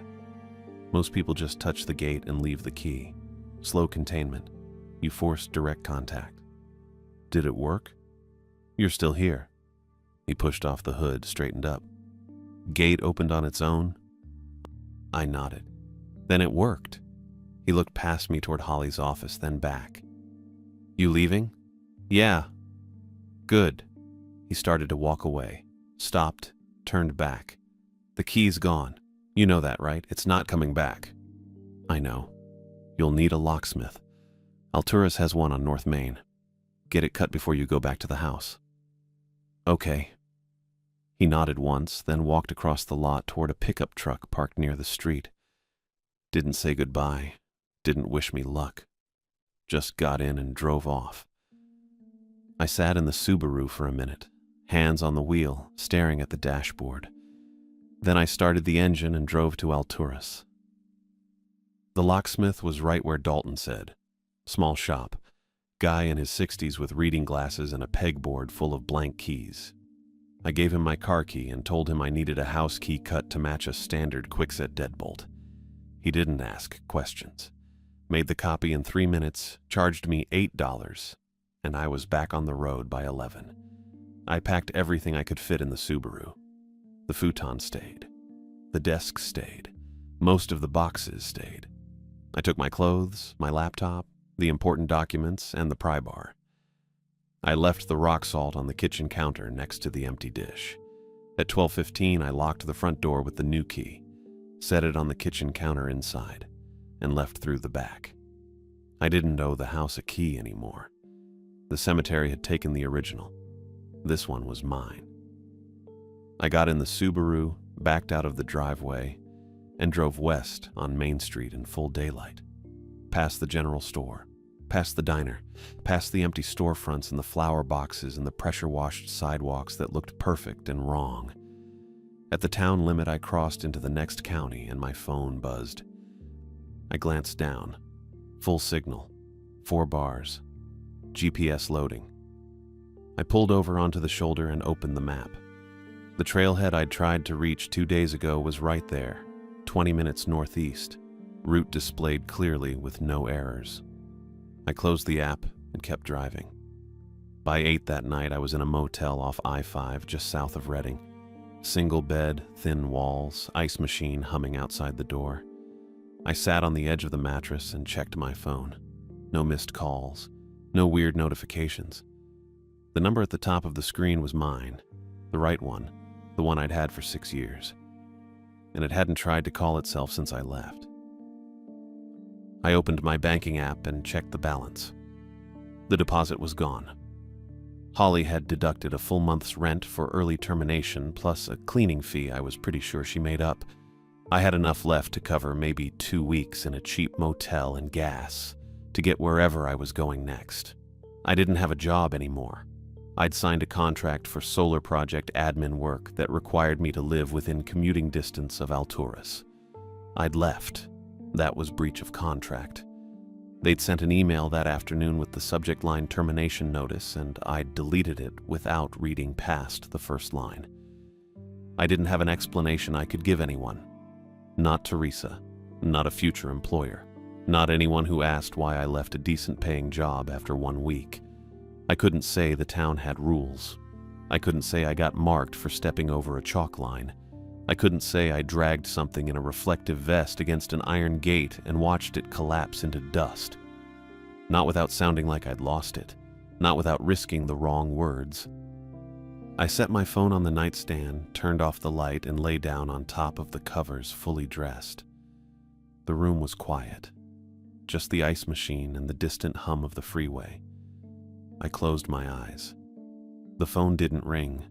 Speaker 1: Most people just touch the gate and leave the key. Slow containment. You forced direct contact. Did it work? You're still here. He pushed off the hood, straightened up. Gate opened on its own? I nodded. Then it worked. He looked past me toward Holly's office, then back. You leaving? Yeah. Good. He started to walk away, stopped, turned back. The key's gone. You know that, right? It's not coming back. I know. You'll need a locksmith. Alturas has one on North Main. Get it cut before you go back to the house. Okay. He nodded once, then walked across the lot toward a pickup truck parked near the street. Didn't say goodbye, didn't wish me luck. Just got in and drove off. I sat in the Subaru for a minute, hands on the wheel, staring at the dashboard. Then I started the engine and drove to Alturas. The locksmith was right where Dalton said. Small shop. Guy in his 60s with reading glasses and a pegboard full of blank keys. I gave him my car key and told him I needed a house key cut to match a standard quickset deadbolt. He didn't ask questions. Made the copy in 3 minutes, charged me $8, and I was back on the road by 11. I packed everything I could fit in the Subaru. The futon stayed. The desk stayed. Most of the boxes stayed. I took my clothes, my laptop, the important documents, and the pry bar. I left the rock salt on the kitchen counter next to the empty dish. At 12:15, I locked the front door with the new key, set it on the kitchen counter inside, and left through the back. I didn't owe the house a key anymore. The cemetery had taken the original. This one was mine. I got in the Subaru, backed out of the driveway, and drove west on Main Street in full daylight. Past the general store, past the diner, past the empty storefronts and the flower boxes and the pressure-washed sidewalks that looked perfect and wrong. At the town limit, I crossed into the next county and my phone buzzed. I glanced down. Full signal. 4 bars. GPS loading. I pulled over onto the shoulder and opened the map. The trailhead I'd tried to reach 2 days ago was right there, 20 minutes northeast. Route displayed clearly with no errors. I closed the app and kept driving. By 8 that night, I was in a motel off I-5 just south of Reading. Single bed, thin walls, ice machine humming outside the door. I sat on the edge of the mattress and checked my phone. No missed calls, no weird notifications. The number at the top of the screen was mine, the right one, the one I'd had for 6 years. And it hadn't tried to call itself since I left. I opened my banking app and checked the balance. The deposit was gone. Holly had deducted a full month's rent for early termination plus a cleaning fee I was pretty sure she made up. I had enough left to cover maybe 2 weeks in a cheap motel and gas to get wherever I was going next. I didn't have a job anymore. I'd signed a contract for solar project admin work that required me to live within commuting distance of Alturas. I'd left. That was breach of contract. They'd sent an email that afternoon with the subject line termination notice, and I'd deleted it without reading past the first line. I didn't have an explanation I could give anyone. Not Teresa, not a future employer, not anyone who asked why I left a decent-paying job after 1 week. I couldn't say the town had rules. I couldn't say I got marked for stepping over a chalk line. I couldn't say I dragged something in a reflective vest against an iron gate and watched it collapse into dust. Not without sounding like I'd lost it. Not without risking the wrong words. I set my phone on the nightstand, turned off the light, and lay down on top of the covers fully dressed. The room was quiet. Just the ice machine and the distant hum of the freeway. I closed my eyes. The phone didn't ring.